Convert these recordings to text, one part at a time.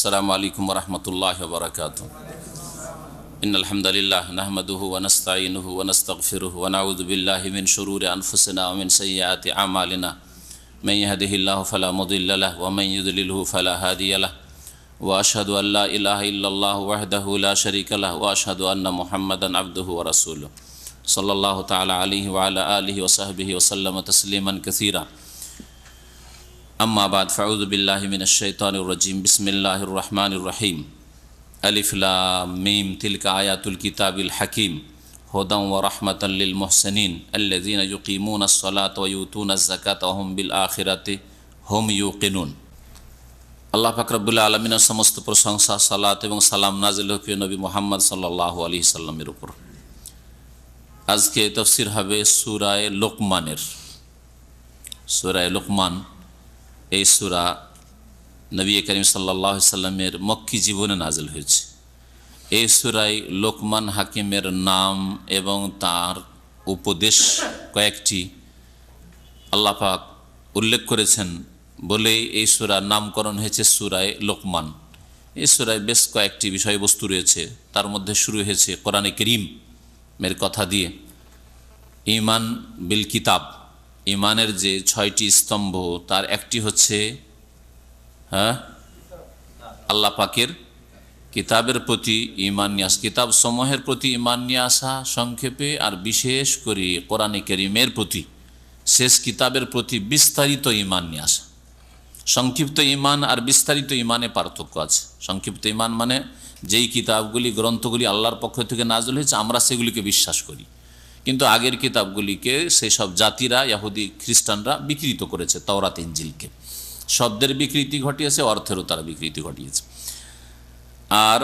अस्सलामु अलैकुम वरहमतुल्लाहि वबरकातुहू। इन्नल हम्दुलिल्लाह नहमदुहु व नस्तईनुहु व नस्तगफिरुहु व नऊज़ु बिल्लाहि मिन शुरूरि अनफुसिना व मिन सय्यिआति अमालिना। मन यहदिहिल्लाहु फला मुदिल्ल लहु व मन युद्लिलहु फला हादिय लहु व अशहदु अन ला इलाहा इल्लल्लाहु वहदहु ला शरीका लहु व अशहदु अन्ना मुहम्मदन अब्दुहु व रसूलुहु सल्लल्लाहु तआला अलैहि व अला आलिहि व सहबिहि व सल्लम तस्लीमन कसीरा। अम्मा बाद फ़अऊज़ु बिल्लाहि मिनश शैतानिर रजीम। बिस्मिल्लाहिर रहमानिर रहीम। अलिफ लाम मीम तिलका आयातुल किताबिल हकीम हुदन व रहमतन लिल मुहसिनीन अल्लज़ीना युक़ीमूनस सलात व यूतूनज़ ज़कात व हुम बिल आखिराति हुम यूक़िनून। আল্লাহ পাক রব্বুল আলামিনের সমস্ত প্রশংসা, সালাত এবং সালাম নাজিল হোক প্রিয় নবী মুহাম্মদ সাল্লাল্লাহু আলাইহি সাল্লামের উপর। আজকে তাফসীর হবে সূরা লোকমানের। সূরা লোকমান এই সূরা নবী করিম সাল্লাল্লাহু আলাইহি সাল্লামের মক্কি জীবনে নাজিল হয়েছে। এই সূরায় লোকমান হাকিমের নাম এবং তার উপদেশ কয়েকটি আল্লাহ পাক উল্লেখ করেছেন বলে এই সূরার নামকরণ হয়েছে সূরায়ে লোকমান। এই সূরায় বেশ কয়েকটি বিষয়বস্তু রয়েছে, তার মধ্যে শুরু হয়েছে কোরআনে কারীমের কথা দিয়ে। ঈমান বিল কিতাব, ঈমানের যে 6টি স্তম্ভ তার একটি হচ্ছে আল্লাহ পাকের কিতাবের প্রতি ঈমান নিয়ে আসা, কিতাব সমূহের প্রতি ঈমান নিয়ে আসা সংক্ষেপে, আর বিশেষ করে কোরআনে কারীমের প্রতি, শেষ কিতাবের প্রতি বিস্তারিত ঈমান নিয়ে আসা। সংক্ষিপ্ত ঈমান আর বিস্তারিত ঈমানে পার্থক্য আছে। সংক্ষিপ্ত ঈমান মানে যেই কিতাবগুলি, গ্রন্থগুলি আল্লাহর পক্ষ থেকে নাযিল হয়েছে আমরা সেগুলিকে বিশ্বাস করি, কিন্তু আগের কিতাবগুলিকে সেসব জাতিরা, ইহুদি খ্রিস্টানরা বিকৃত করেছে। তাওরাত ইনজিলকে শব্দের বিকৃতি ঘটিয়েছে, অর্থেরও তারা বিকৃতি ঘটিয়েছে। আর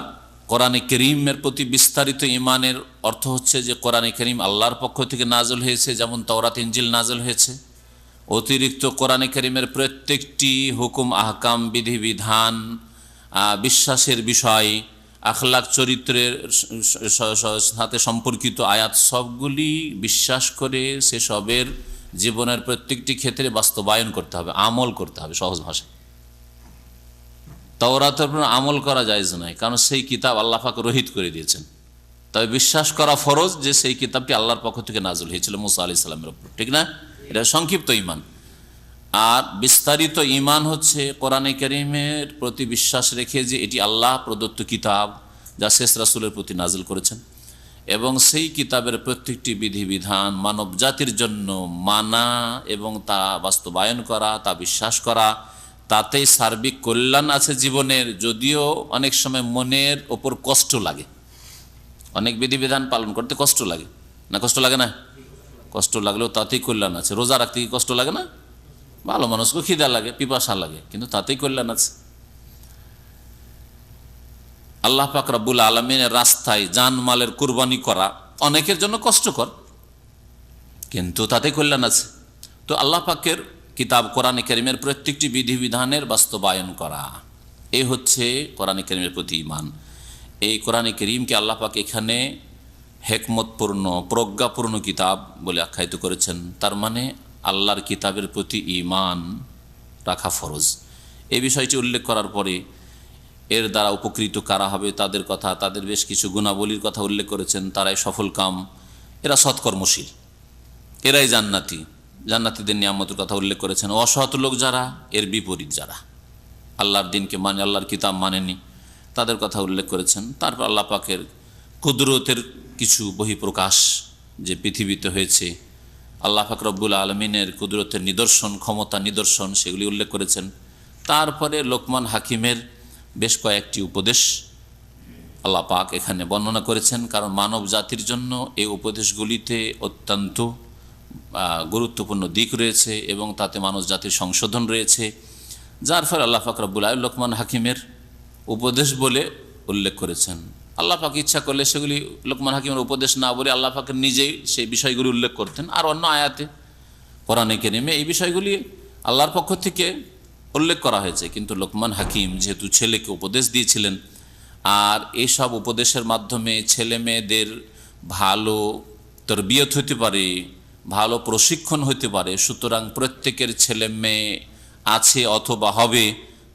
কোরআনে কারীমের প্রতি বিস্তারিত ঈমানের অর্থ হচ্ছে যে কোরআনে কারীম আল্লাহর পক্ষ থেকে নাযিল হয়েছে, যেমন তাওরাত ইনজিল নাযিল হয়েছে। অতিরিক্ত কোরআনে কারীমের প্রত্যেকটি হুকুম, আহকাম, বিধিবিধান, বিশ্বাসের বিষয়, আখলাক, চরিত্রের সাথে সম্পর্কিত আয়াত সবগুলি বিশ্বাস করে সেসবের জীবনের প্রত্যেকটি ক্ষেত্রে বাস্তবায়ন করতে হবে, আমল করতে হবে। সহজ ভাষায় তাওরাতের উপর আমল করা জায়েজ নয়, কারণ সেই কিতাব আল্লাহ পাক রহিত করে দিয়েছেন। তবে বিশ্বাস করা ফরজ যে সেই কিতাবটি আল্লাহর পক্ষ থেকে নাযিল হয়েছিল মুসা আলাইহিস সালামের উপর, ঠিক না? এটা সংক্ষিপ্ত ঈমান। আর বিস্তারিত ঈমান হচ্ছে কোরআনে কারীমের প্রতি বিশ্বাস রেখে যে এটি আল্লাহ প্রদত্ত কিতাব যা শেষ রাসূলের প্রতি নাযিল করেছেন, এবং সেই কিতাবের প্রত্যেকটি বিধিবিধান মানব জাতির জন্য মানা এবং তা বাস্তবায়ন করা, তা বিশ্বাস করা, তাতেই সার্বিক কল্যাণ আছে জীবনের। যদিও অনেক সময় মনের ওপর কষ্ট লাগে, অনেক বিধিবিধান পালন করতে কষ্ট লাগে না? কষ্ট লাগে না? কষ্ট লাগলেও তাতেই কল্যাণ আছে। রোজা রাখতে কি কষ্ট লাগে না? ভালো মানুষকে খিদা লাগে, পিপাসা লাগে, কিন্তু তাতেই কল্যাণ আছে। আল্লাহ পাক রব্বুল আলামিনের রাস্তায় জানমালের কুরবানি করা অনেকের জন্য কষ্টকর, কিন্তু তাতে কল্যাণ আছে। তো আল্লাহ পাকের কিতাব কোরআনে কারীমের প্রত্যেকটি বিধিবিধানের বাস্তবায়ন করা, এই হচ্ছে কোরআনে কারীমের প্রতি ঈমান। এই কোরআনে কারীমকে আল্লাহ পাক এখানে হিকমতপূর্ণ, প্রজ্ঞাপূর্ণ কিতাব বলে আখ্যায়িত করেছেন। তার মানে আল্লাহর কিতাবের প্রতি ঈমান রাখা ফরজ। এই বিষয়টি উল্লেখ করার পরে এর দ্বারা উপকৃত কারা হবে তাদের কথা, তাদের বেশ কিছু গুণাবলীর কথা উল্লেখ করেছেন। তারাই সফল কাম, এরা সৎকর্মশীল, এরাই জান্নাতি, জান্নাতীদের নিয়ামতের কথা উল্লেখ করেছেন। অসৎ লোক যারা, এর বিপরীত যারা আল্লাহর দিনকে মানে, আল্লাহর কিতাব মানেনি, তাদের কথা উল্লেখ করেছেন। তারপর আল্লাহ পাকের কুদরতের কিছু বহিঃপ্রকাশ যে পৃথিবীতে হয়েছে, আল্লাহ পাক রব্বুল আলামিনের কুদরতের নিদর্শন, ক্ষমতা নিদর্শন, সেগুলি উল্লেখ করেছেন। তারপরে লোকমান হাকিমের বেশ কয়েকটি উপদেশ আল্লাহ পাক এখানে বর্ণনা করেছেন, কারণ মানব জাতির জন্য এই উপদেশগুলিতে অত্যন্ত গুরুত্বপূর্ণ দিক রয়েছে এবং তাতে মানব জাতির সংশোধন রয়েছে, যার ফলে আল্লাহ পাক রব্বুল আলামিন লোকমান হাকিমের উপদেশ বলে উল্লেখ করেছেন। আল্লাহ পাক ইচ্ছা করলে সেগুলি লোকমান হাকিমের উপদেশ না বলে আল্লাহ পাক নিজেই সেই বিষয়গুলি উল্লেখ করতেন। আর অন্য আয়াতে কোরআনে কারীমে এই বিষয়গুলি আল্লাহর পক্ষ থেকে উল্লেখ করা হয়েছে, কিন্তু লোকমান হাকিম যেহেতু ছেলেকে উপদেশ দিয়েছিলেন, আর এইসব উপদেশের মাধ্যমে ছেলে মেয়েদের ভালো তরবিয়ত হতে পারে, ভালো প্রশিক্ষণ হতে পারে, সুতরাং প্রত্যেকের ছেলে মেয়ে আছে অথবা হবে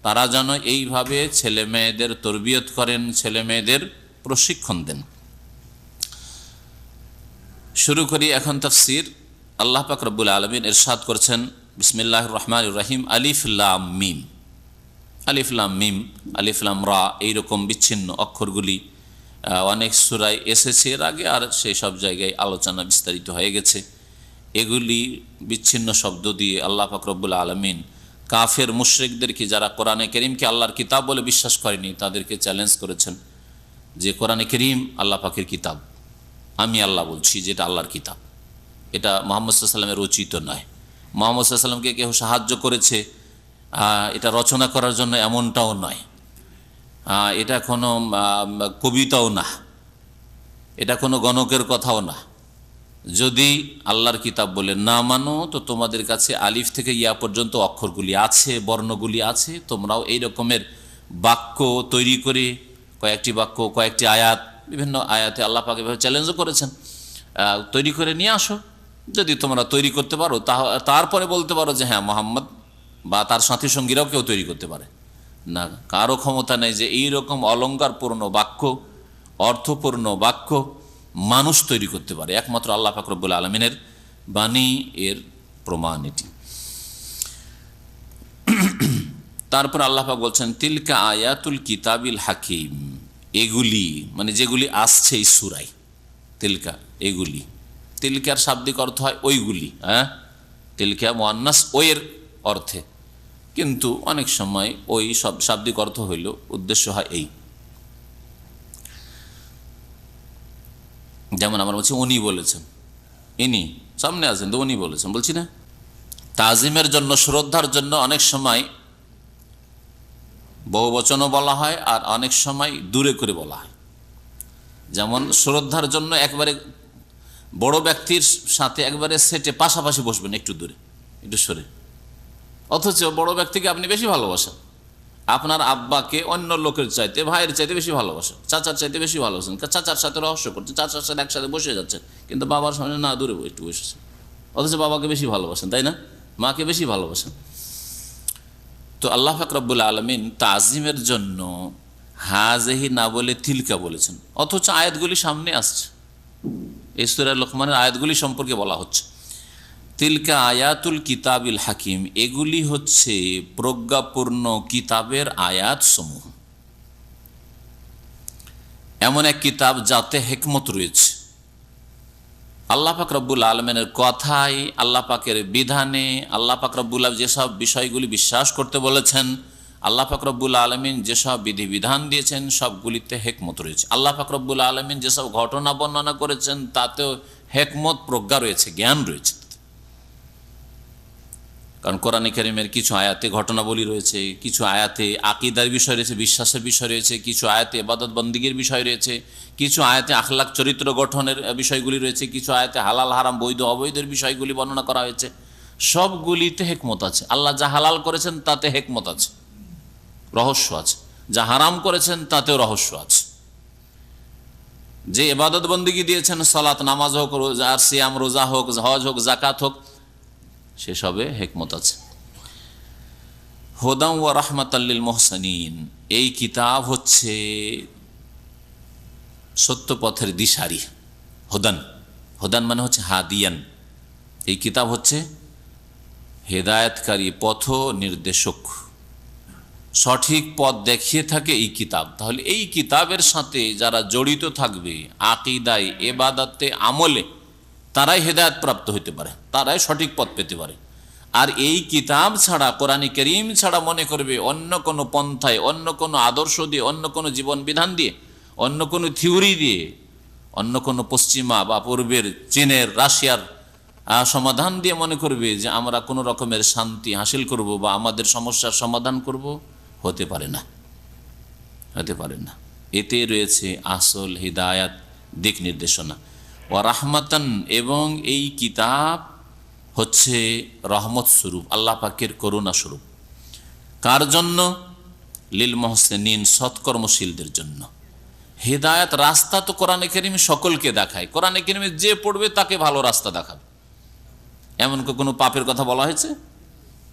তারা যেন এইভাবে ছেলে মেয়েদের তরবিয়ত করেন, ছেলে মেয়েদের প্রশিক্ষণ দেন। শুরু করি এখন তাফসীর। আল্লাহ পাক রব্বুল আলামিন ইরশাদ করছেন, বিসমিল্লাহির রহমানির রহিম, আলিফ লাম মিম। আলিফ লাম মিম, আলিফ লাম রা, এইরকম বিচ্ছিন্ন অক্ষরগুলি অনেক সূরায় এসেছে এর আগে, আর সেই সব জায়গায় আলোচনা বিস্তারিত হয়ে গেছে। এগুলি বিচ্ছিন্ন শব্দ দিয়ে আল্লাহ পাক রব্বুল আলামিন কাফের মুশরিকদেরকে, যারা কোরআনে কারীমকে আল্লাহর কিতাব বলে বিশ্বাস করেনি, তাদেরকে চ্যালেঞ্জ করেছেন যে কোরআনে কারীম আল্লাহ পাকের কিতাব। আমি আল্লাহ বলছি যে এটা আল্লাহর কিতাব, এটা মুহাম্মদ সাল্লাল্লাহু আলাইহি ওয়াসাল্লামের রচিত নয়। মুহাম্মদ সাল্লাল্লাহু আলাইহি ওয়াসাল্লামকে কেউ সাহায্য করেছে এটা রচনা করার জন্য, এমনটাও নয়। এটা কোনো কবিতাও না, এটা কোনো গণকের কথাও না। যদি আল্লাহর কিতাব বলে না মানো, তো তোমাদের কাছে আলিফ থেকে ইয়া পর্যন্ত অক্ষরগুলি আছে, বর্ণগুলি আছে, তোমরাও এই রকমের বাক্য তৈরি করে, কয়েকটি বাক্য, কয়েকটি আয়াত, বিভিন্ন আয়াতে আল্লাহ পাক এভাবে চ্যালেঞ্জও করেছেন, তৈরি করে নিয়ে আসো। যদি তোমরা তৈরি করতে পারো, তারপরে বলতে পারো যে হ্যাঁ, মুহাম্মদ বা তার সাথী সঙ্গীরাও কেউ তৈরি করতে পারে না। কারো ক্ষমতা নেই যে এই রকম অলঙ্কারপূর্ণ বাক্য, অর্থপূর্ণ বাক্য মানুষ তৈরি করতে পারে। একমাত্র আল্লাহ পাক রব্বুল আলামিনের বাণী এর প্রমাণ এটি। তারপর আল্লাহ পাক বলছেন, তিলকা আয়াতুল কিতাবিল হাকিম। এগুলি মানে যেগুলি আসছে এই সূরায়, তিলকা এগুলি। তিলকার শাব্দিক অর্থ হয় ওইগুলি, হ্যাঁ, তিলকা মুআন্নাস ওয়ের অর্থে, কিন্তু অনেক সময় ওই সব শাব্দিক অর্থ হইল উদ্দেশ্য হয় এই। যেমন আমরা বলছি উনি বলেছেন, ইনি সামনে আছেন তো উনি বলেছেন, বলছি না। তাজিমের জন্য, শ্রদ্ধার জন্য অনেক সময় বহুবচনও বলা হয়, আর অনেক সময় দূরে করে বলা হয়। যেমন শ্রদ্ধার জন্য একবারে বড় ব্যক্তির সাথে একবারে সেটে পাশাপাশি বসবেন, একটু দূরে, একটু সরে। অথচ বড় ব্যক্তিকে আপনি বেশি ভালোবাসেন, আপনার আব্বাকে অন্য লোকের চাইতে, ভাইয়ের চাইতে বেশি ভালোবাসেন, চাচার চাইতে বেশি ভালোবাসেন, চাচার সাথে রহস্য করছেন, চাচার সাথে একসাথে বসে যাচ্ছেন, কিন্তু বাবার সামনে না, দূরে একটু বসেছেন। অথচ বাবাকে বেশি ভালোবাসেন, তাই না? মাকে বেশি ভালোবাসেন। তো আল্লাহ পাক রব্বুল আলামিন তাজিমের জন্য হাযিহি না বলে তিলকা বলেছেন, অথচ আয়াতগুলি সামনে আসছে। এই সূরা লোকমানের আয়াতগুলি সম্পর্কে বলা হচ্ছে, তিলকা আয়াতুল কিতাবিল হাকিম, এগুলি হচ্ছে প্রজ্ঞাপূর্ণ কিতাবের আয়াত সমূহ। এমন এক কিতাব যাতে হিকমত রয়েছে। আল্লাহ পাক রব্বুল আলামিনের কথায়, আল্লাহ পাকের বিধানে, আল্লাহ পাক রব্বুল আলামিন যেসব বিষয়গুলি বিশ্বাস করতে বলেছেন, আল্লাহ পাক রব্বুল আলামিন যেসব বিধিবিধান দিয়েছেন, সবগুলিতে হিকমত রয়েছে। আল্লাহ পাক রব্বুল আলামিন যেসব ঘটনা বর্ণনা করেছেন, তাতেও হিকমত, প্রজ্ঞা রয়েছে, জ্ঞান রয়েছে। কারণ কোরআনে কারীমের কিছু আয়াতে ঘটনাবলী রয়েছে, কিছু আয়াতে আকীদার বিষয় রয়েছে, বিশ্বাসের বিষয় রয়েছে, কিছু আয়াতে ইবাদত বন্দেগীর বিষয় রয়েছে, কিছু আয়াতে আখলাক চরিত্র গঠনের বিষয়গুলি রয়েছে, কিছু আয়াতে হালাল হারাম বৈধ অবৈধের বিষয়গুলি বর্ণনা করা হয়েছে। সবগুলিতে হিকমত আছে। আল্লাহ যা হালাল করেছেন তাতে হিকমত আছে, রহস্য আছে। যা হারাম করেছেন তাতেও রহস্য আছে। যে ইবাদত বন্দেগী দিয়েছেন, সালাত, নামাজ হোক, রোজা, সিয়াম, রোজা হোক, হজ হোক, যাকাত হোক, সেসবে হিকমত আছে। হুদাম ওয়া রাহমাতাল লিল মুহসিনিন, এই কিতাব হচ্ছে সত্য পথের দিশারি। হুদান, হুদান মানে হচ্ছে হাদিয়ান। এই কিতাব হচ্ছে হেদায়েতকারী, পথ নির্দেশক, সঠিক পথ দেখিয়ে থাকে এই কিতাব। তাহলে এই কিতাবের সাথে যারা জড়িত থাকবে আকীদায়, ইবাদতে, আমলে, তারাই হেদায়েত প্রাপ্ত হতে পারে, তারাই সঠিক পথ পেতে পারে। আর এই কিতাব ছাড়া, কোরআন কারীম ছাড়া মনে করবে অন্য কোনো পন্থায়, অন্য কোনো আদর্শ দিয়ে, অন্য কোনো জীবন বিধান দিয়ে, অন্য কোনো থিওরি দিয়ে, অন্য কোনো পশ্চিমা বা পূর্বের চীনের, রাশিয়ার সমাধান দিয়ে মনে করবে যে আমরা কোনো রকমের শান্তি হাসিল করব বা আমাদের সমস্যার সমাধান করব, হতে পারে না, হতে পারে না। এতে রয়েছে আসল হিদায়াত, দিক নির্দেশনা। ওয়া রাহমাতান, এবং এই কিতাব হচ্ছে রহমত স্বরূপ, আল্লাহ পাকের করুণা স্বরূপ। কার জন্য? লিল মুহসিনিন, সৎকর্মশীলদের জন্য। হিদায়াত, রাস্তা তো কোরআনে কারীম সকলকে দেখায়। কোরআনে কারীমে যে পড়বে তাকে ভালো রাস্তা দেখাবে। এমন কোনো পাপের কথা বলা হয়েছে?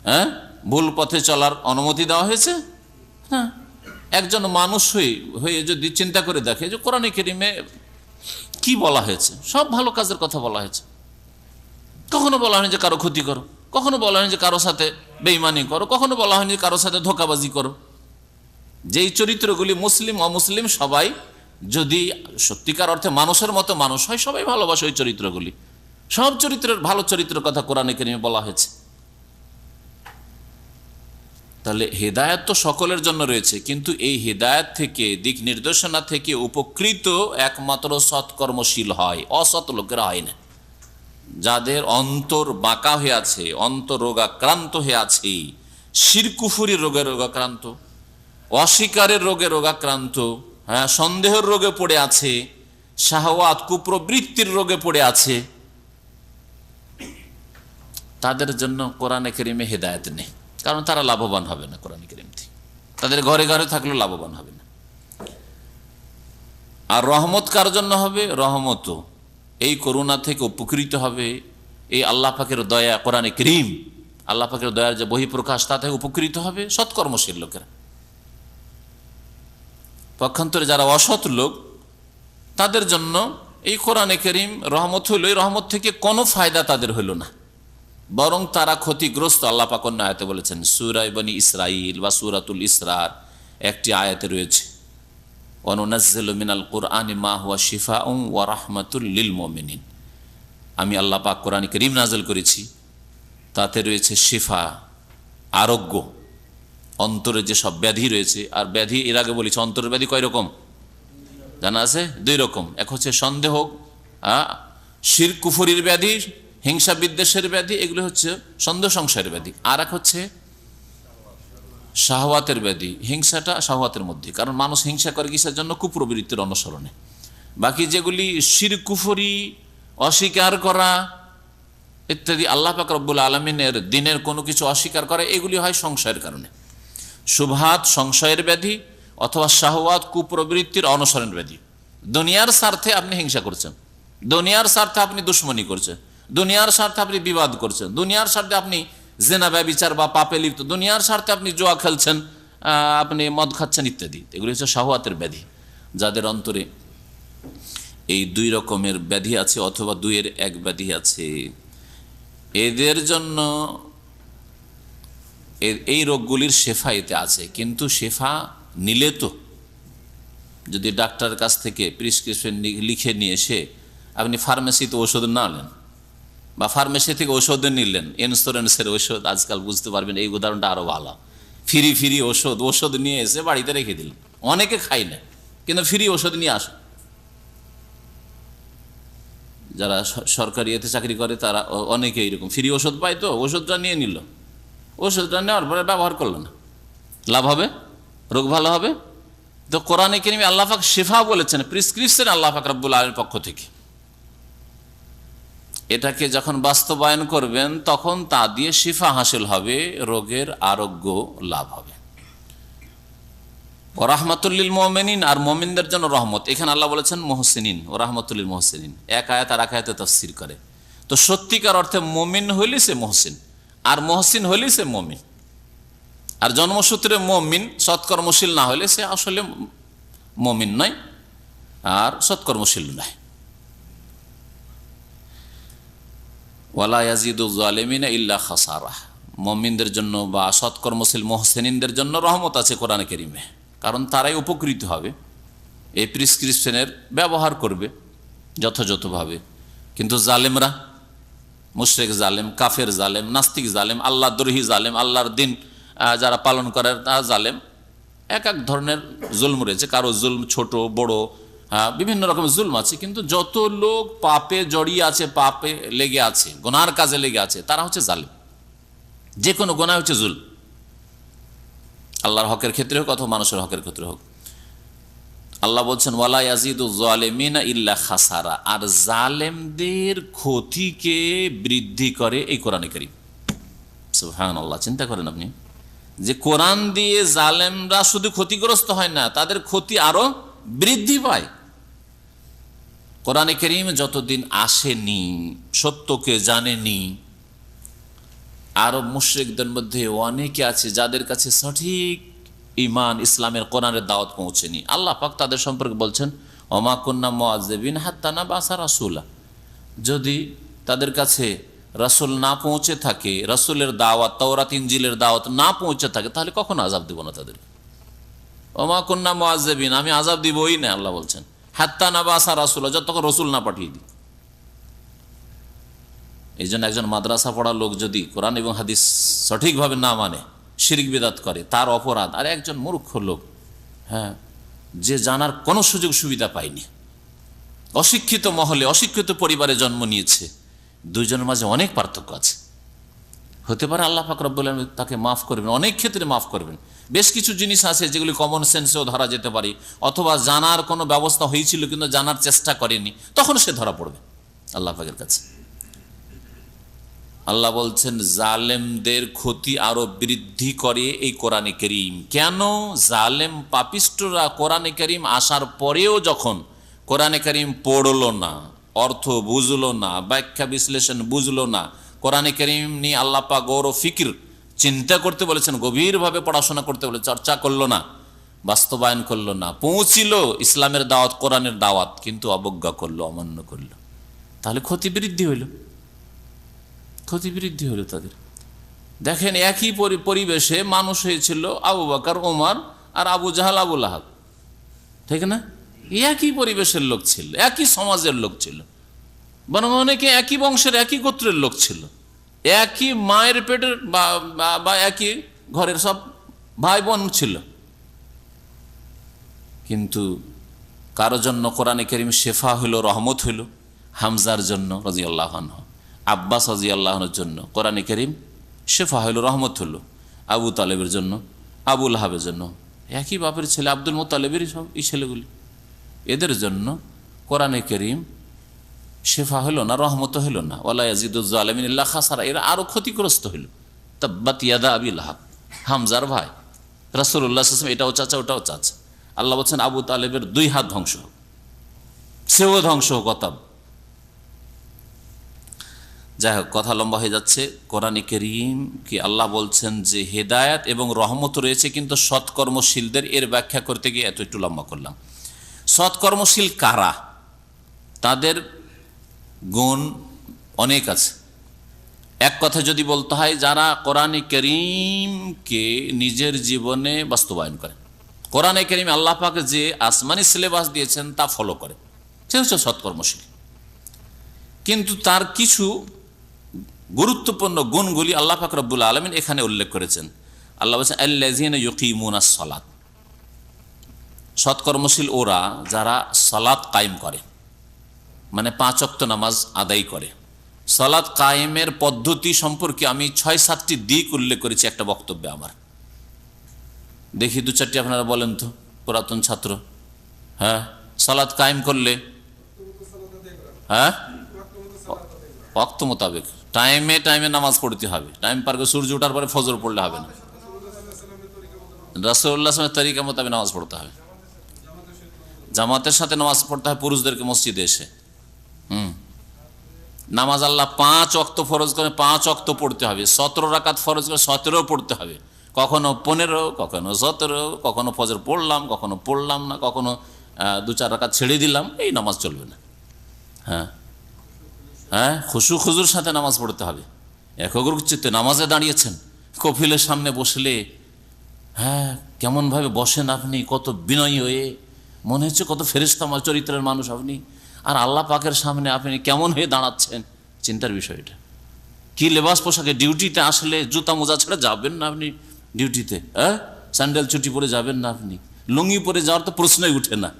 হ্যাঁ, ভুল পথে চলার অনুমতি দেওয়া হয়েছে? হ্যাঁ, একজন মানুষ হয়ে যদি চিন্তা করে দেখে যে কোরআনে কারিমে কি বলা হয়েছে, সব ভালো কাজের কথা বলা হয়েছে। কখনো বলা হয়নি যে কারো ক্ষতি করো, কখনো বলা হয়নি যে কারো সাথে বেঈমানি করো, কখনো বলা হয়নি যে কারো সাথে ধোঁকাবাজি করো। যেই চরিত্রগুলি মুসলিম অমুসলিম সবাই যদি সত্যিকার অর্থে মানুষের মতো মানুষ হয়, সবাই ভালোবাসে ওই চরিত্রগুলি। সব চরিত্রের ভালো চরিত্রের কথা কোরআনে কারিমে বলা হয়েছে। তাহলে হেদায়েত তো সকলের জন্য রয়েছে, কিন্তু এই হেদায়েত থেকে, দিক নির্দেশনা থেকে উপকৃত একমাত্র সৎকর্মশীল হয়, অসৎ লোকেরা হয় না। যাদের অন্তর বাঁকা হয়ে আছে, অন্তর রোগাক্রান্ত হয়ে আছে, শিরকুফুরি রোগে রোগাক্রান্ত, অস্বীকারের রোগে রোগাক্রান্ত, হ্যাঁ, সন্দেহের রোগে পড়ে আছে, শাহওয়াত কুপ্রবৃত্তির রোগে পড়ে আছে, তাদের জন্য কোরআনে কারিমে হেদায়েত নেই। কারণ তারা লাভবান হবে না কোরআনে কারিম থেকে, তাদের ঘরে ঘরে থাকলেও লাভবান হবে না। আর রহমত কার জন্য হবে? রহমত এই করুণা থেকে উপকৃত হবে, এই আল্লাহ পাকের দয়া, কোরআনে কারিম আল্লাহ পাকের দয়ার যে বহিঃপ্রকাশ, তা থেকে উপকৃত হবে সৎকর্মশীল লোকেরা। পক্ষান্তরে যারা অসৎ লোক, তাদের জন্য এই কোরআনে কারিম রহমত হইল, এই রহমত থেকে কোনো ফায়দা তাদের হইল না, বরং তারা ক্ষতিগ্রস্ত। আল্লাহ পাক অন্য আয়াতে বলেছেন, সূরা বনী ইসরাইল বা সূরাতুল ইসরার একটি আয়াতে রয়েছে, ওয়ানুনাজ্জিলু মিনাল কুরআনি মা হুয়া শিফাউন ওয়া রাহমাতুল লিল মুমিনিন। আমি আল্লাহ পাক কোরআন কারীম নাযিল করেছি, তাতে রয়েছে শিফা, আরোগ্য, অন্তরে যে সব ব্যাধি রয়েছে। আর ব্যাধি এর আগে বলেছি, অন্তরের ব্যাধি কয় রকম জানা আছে? দুই রকম। এক হচ্ছে সন্দেহ, শিরক কুফরির ব্যাধি, হিংসা বিদ্বেষের ব্যাধি, এগুলো হচ্ছে সন্দেহ সংশয়ের ব্যাধি। আর এক হচ্ছে শাহওয়াতের ব্যাধি। হিংসাটা শাহওয়াতের মধ্যে, কারণ মানুষ হিংসা করে কিসের জন্য? কুপ্রবৃত্তির অনুসরণে। বাকি যেগুলি শিরক কুফরি, অস্বীকার করা ইত্যাদি, আল্লাহ পাক রব্বুল আলামিনের দিনের কোনো কিছু অস্বীকার করা, এগুলি হয় সংশয়ের কারণে। শুবহাত সংশয়ের ব্যাধি, অথবা শাহওয়াত কুপ্রবৃত্তির অনুসরণ ব্যাধি। দুনিয়ার স্বার্থে আপনি হিংসা করছেন, দুনিয়ার স্বার্থে আপনি দুশ্মনী করছেন, দুনিয়ার স্বার্থে আপনি বিবাদ করছেন, দুনিয়ার স্বার্থে আপনি জেনা ব্যভিচার বা পাপে লিপ্ত, দুনিয়ার স্বার্থে আপনি জুয়া খেলছেন, আপনি মদ খাচ্ছেন ইত্যাদি। এগুলি হচ্ছে শাহওয়াতের ব্যাধি। যাদের অন্তরে এই দুই রকমের ব্যাধি আছে, অথবা দুইয়ের এক ব্যাধি আছে, এদের জন্য এই রোগগুলির শেফা এতে আছে। কিন্তু শেফা নিলে তো, যদি ডাক্তারের কাছ থেকে প্রেসক্রিপশন লিখে নিয়ে এসে আপনি ফার্মেসিতে ওষুধ না নেন, বা ফার্মেসি থেকে ওষুধ নিলেন, ইন্স্যুরেন্সের ওষুধ, আজকাল বুঝতে পারবেন এই উদাহরণটা আরও ভালো, ফ্রি ওষুধ নিয়ে এসে বাড়িতে রেখে দিলেন। অনেকে খাই না, কিন্তু ফ্রি ওষুধ নিয়ে আসে। যারা সরকারি এতে চাকরি করে তারা অনেকে এইরকম ফ্রি ওষুধ পায়, তো ওষুধটা নিয়ে নিল, ওষুধটা নেওয়ার পরে ব্যবহার করলো না, লাভ হবে? রোগ ভালো হবে? তো কোরআনে কারীমে আল্লাহ পাক শিফা বলেছেন, প্রেসক্রিপশন আল্লাহ পাক রব্বুল আলামিনের পক্ষ থেকে। এটাকে যখন বাস্তবায়ন করবেন, তখন তা দিয়ে শিফা হাসিল হবে, রোগের আরোগ্য লাভ হবে। ও রাহমাতুল লিল মুমিনিন, আর মুমিনদের জন্য রহমত। এখানে আল্লাহ বলেছেন মুহসিনিন, ও রাহমাতুল লিল মুহসিনিন, এক আয়াত আর এক আয়াতে তাফসীর করে। তো সত্যিকার অর্থে মুমিন হইলে সে মুহসিন, আর মুহসিন হইলে সে মুমিন। আর জন্মসূত্রে মুমিন, সৎকর্মশীল না হলে সে আসলে মুমিন নয়, আর সৎকর্মশীল নয়। ওয়ালা ইয়াজিদু যালিমিনা ইল্লা খাসারা। মুমিনদের জন্য বা সৎকর্মশীল মুহসিনিনদের জন্য রহমত আছে কোরআনে কারীমে, কারণ তারাই উপকৃত হবে, এই প্রেসক্রিপশনের ব্যবহার করবে যথাযথভাবে। কিন্তু জালেমরা, মুশরিক জালেম, কাফের জালেম, নাস্তিক জালেম, আল্লাহ দ্রোহী জালেম, আল্লাহর দিন যারা পালন করে তারা জালেম। এক এক ধরনের জুলম রয়েছে, কারো জুলম ছোট বড়, বিভিন্ন রকমের জুলম আছে। কিন্তু যত লোক পাপে জড়িয়ে আছে, পাপে লেগে আছে, গুনার কাজে লেগে আছে, তারা হচ্ছে জালেম। যে কোনো গুনাহ হচ্ছে জুলম, আল্লাহর হকের ক্ষেত্রে হোক অথবা মানুষের হকের ক্ষেত্রে হোক। আল্লাহ বলছেন ওয়ালা ইয়াজিদু যালিমিনা ইল্লা খাসারা, আর জালেমদের ক্ষতিকে বৃদ্ধি করে এই কোরআনে কারীম। সুবহানাল্লাহ, চিন্তা করেন আপনি যে কোরআন দিয়ে জালেমরা শুধু ক্ষতিগ্রস্ত হয় না, তাদের ক্ষতি আরো বৃদ্ধি পায়। কোরআনে কারীম যতদিন আসেনি, সত্যকে জানেনি, আরব মুশরিকদের মধ্যে অনেকে আছে যাদের কাছে সঠিক ঈমান ইসলামের কোরআনের দাওয়াত পৌঁছেনি। আল্লাহ পাক তাদের সম্পর্কে বলছেন ওমা কুন্না মুআযযিবিন হাত্তা নাবআসা রাসূলা, যদি তাদের কাছে রাসূল না পৌঁছে থাকে, রাসূলের দাওয়াত তাওরাত ইনজিলের দাওয়াত না পৌঁছে থাকে, তাহলে কখনো আযাব দেব না তাদেরকে। ওমা কুন্না মুআযযিবিন, আমি আযাব দিবই না, আল্লাহ বলছেন, হাত্তা নাবআসা রাসূলা, যতক্ষণ রাসূল না পাঠিয়ে দিই। এই জন্য একজন মাদ্রাসা পড়া লোক যদি কোরআন এবং হাদিস সঠিকভাবে না মানে, শিরক বিদআত করে, তার অপরাধ। আর একজন মূর্খ লোক, হ্যাঁ, যে জানার কোনো সুযোগ সুবিধা পায়নি, অশিক্ষিত মহলে অশিক্ষিত পরিবারে জন্ম নিয়েছে, দুইজনের মাঝে অনেক পার্থক্য আছে। হতে পারে আল্লাহ পাক রব্বুল আলামিন তাকে মাফ করবেন, অনেক ক্ষেত্রে মাফ করবেন। বেশ কিছু জিনিস আছে যেগুলি কমন সেন্সেও ধরা যেতে পারে, অথবা জানার কোনো ব্যবস্থা হয়েছিল কিন্তু জানার চেষ্টা করেনি, তখন সে ধরা পড়বে আল্লাহ পাকের কাছে। আল্লাহ বলছেন জালেমদের ক্ষতি আরো বৃদ্ধি করে এই কোরআনে কারীম। কেন? জালেম পাপিষ্টরা কোরআনে কারীম আসার পরেও যখন কোরআনে কারীম পড়লো না, অর্থ বুঝলো না, ব্যাখ্যা বিশ্লেষণ বুঝলো না, কোরআনে কারীম নিয়ে আল্লাহ পাক গৌর ফিকির চিন্তা করতে বলেছেন, গভীরভাবে পড়াশোনা করতে বলে, চর্চা করলো না, বাস্তবায়ন করলো না, পৌঁছিল ইসলামের দাওয়াত কোরআনের দাওয়াত, কিন্তু অবজ্ঞা করলো, অমান্য করলো, তাহলে ক্ষতি বৃদ্ধি হইল, ক্ষতি বৃদ্ধি হলো তাদের। দেখেন একই পরিবেশে মানুষ হয়েছিল আবু বকর, ওমর আর আবু জাহাল, আবু লাহাব, ঠিক না? একই পরিবেশের লোক ছিল, একই সমাজের লোক ছিল, বরং অনেকে একই বংশের একই গোত্রের লোক ছিল, একই মায়ের পেটের বা একই ঘরের সব ভাই বোন ছিল। কিন্তু কারো জন্য কোরআনে কারীম শেফা হইল, রহমত হইল। হামজার জন্য রাদিয়াল্লাহু আনহু, আব্বাস রাদিয়াল্লাহুর জন্য কোরআনে কারীম শেফা হইল, রহমত হইল। আবু তালেবের জন্য, আবু লাহাবের জন্য, একই বাপের ছেলে আব্দুল মুত্তালিবেরই সব এই ছেলেগুলি, এদের জন্য কোরআনে কারীম শেফা হইল না, রহমত হইল না। ওয়ালা ইয়াজিদুজ জালিমিন ইল্লা খাসারা, এরা আরো ক্ষতিগ্রস্ত হইল। তাব্বাত ইয়াদা আবি লাহাব, হামজার ভাই, রাসূলুল্লাহ সাল্লাল্লাহু আলাইহি ওয়াসাল্লাম এটাও চাচা ওটাও চাচা। আল্লাহ বলছেন আবু তালেবের 2 হাত ধ্বংস হোক, সেও ধ্বংস হোক, অতএব। যাই হোক, কথা লম্বা হয়ে যাচ্ছে। কোরআনে কারীম কি আল্লাহ বলছেন যে হেদায়েত এবং রহমত রয়েছে কিন্তু সৎকর্মশীলদের, এর ব্যাখ্যা করতে গিয়ে একটু লম্বা করলাম। সৎকর্মশীল কারা? তাদের গুণ অনেক আছে। এক কথা যদি বলতে হয়, যারা কোরআনে কারীমকে নিজের জীবনে বাস্তবায়ন করে, কোরআনে কারীম আল্লাহ পাক যে আসমানি সিলেবাস দিয়েছেন তা ফলো করে, সে হচ্ছে সৎকর্মশীল। কিন্তু তার কিছু গুরুত্বপূর্ণ গুণগুলি আল্লাহ পাক রব্বুল আলামিন এখানে উল্লেখ করেছেন। আল্লাহ বলছেন আল্লাযীনা ইউকিমুনাস সালাত, সৎকর্মশীল ওরা যারা সালাত কায়েম করে, মানে 5 ওয়াক্ত নামাজ আদায় করে। সালাত কায়েমের পদ্ধতি সম্পর্কে আমি 6-7টি দিক উল্লেখ করেছি একটা বক্তব্যে আমার। দেখি 2-4টি আপনারা বলেন তো, পুরাতন ছাত্র। হ্যাঁ, সালাত কায়েম করলে, হ্যাঁ, ওয়াক্ত মোতাবেক টাইমে টাইমে নামাজ পড়তে হবে। টাইম পার করে সূর্য ওঠার পরে ফজর পড়লে হবে না, রাসূলুল্লাহ সাল্লাল্লাহু আলাইহি ওয়াসাল্লামের তরিকা মোতাবেক নামাজ পড়তে হবে। জামাতের সাথে নামাজ পড়তে হয় পুরুষদেরকে মসজিদে এসে। নামাজ আল্লাহ 5 ওয়াক্ত ফরজ করে, 5 ওয়াক্ত পড়তে হবে। 17 রাকাত ফরজ করে 17 পড়তে হবে, কখনো 15, কখনো 17, কখনো ফজর পড়লাম, কখনো পড়লাম না, কখনো 2-4 রাকাত ছেড়ে দিলাম, এই নামাজ চলবে না। হ্যাঁ হ্যাঁ, খুশু খুজুর সাথে নামাজ পড়তে হবে। একগ্র চিত্তে নামাজে দাঁড়িয়েছেন, কফিলের সামনে বসলে, হ্যাঁ, কেমনভাবে বসেন আপনি, কত বিনয়ী হয়ে, মনে হচ্ছে কত ফেরেশতা চরিত্রের মানুষ আপনি, আর আল্লাহ পাকের সামনে আপনি কেমন হয়ে দাঁড়াচ্ছেন, চিন্তার বিষয়টা। কি লেবাস পোশাকে ডিউটিতে আসলে জুতা মোজা ছেড়ে যাবেন না আপনি ডিউটিতে? হ্যাঁ, স্যান্ডেল চুটি পরে যাবেন না আপনি, লুঙ্গি পরে যাওয়ার তো প্রশ্নই উঠে না।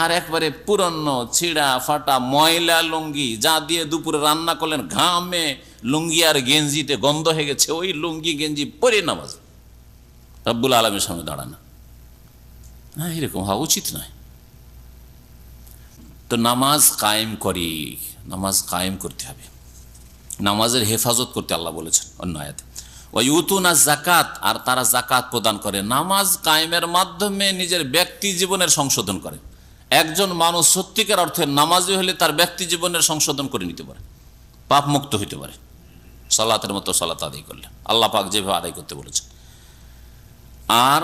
আর একবারে পুরনো ছিঁড়া ফাটা ময়লা লুঙ্গি, যা দিয়ে দুপুরে রান্না করলেন, ঘামে লুঙ্গি আর গেঞ্জিতে গন্ধ হয়ে গেছে, ওই লুঙ্গি গেঞ্জি পরে নামাজ রব্বুল আলামিনের সামনে দাঁড়ানো, হ্যাঁ, এরকম হওয়া উচিত নয়। তো নামাজ কায়েম করি, নামাজ কায়েম করতে হবে, নামাজের হেফাজত করতে আল্লাহ বলেছেন অন্য আয়াতে। ওয়ায়ুতুনা যাকাত, আর তারা যাকাত প্রদান করে। নামাজ কায়েমের মাধ্যমে নিজের ব্যক্তি জীবনের সংশোধন করে। একজন মানুষ সত্যিকার অর্থে নামাজি হলে তার ব্যক্তি জীবনের সংশোধন করে নিতে পারে, পাপ মুক্ত হইতে পারে, সালাতের মতো সালাত আদায় করলে, আল্লাহ পাক যেভাবে আদায় করতে বলেছেন। আর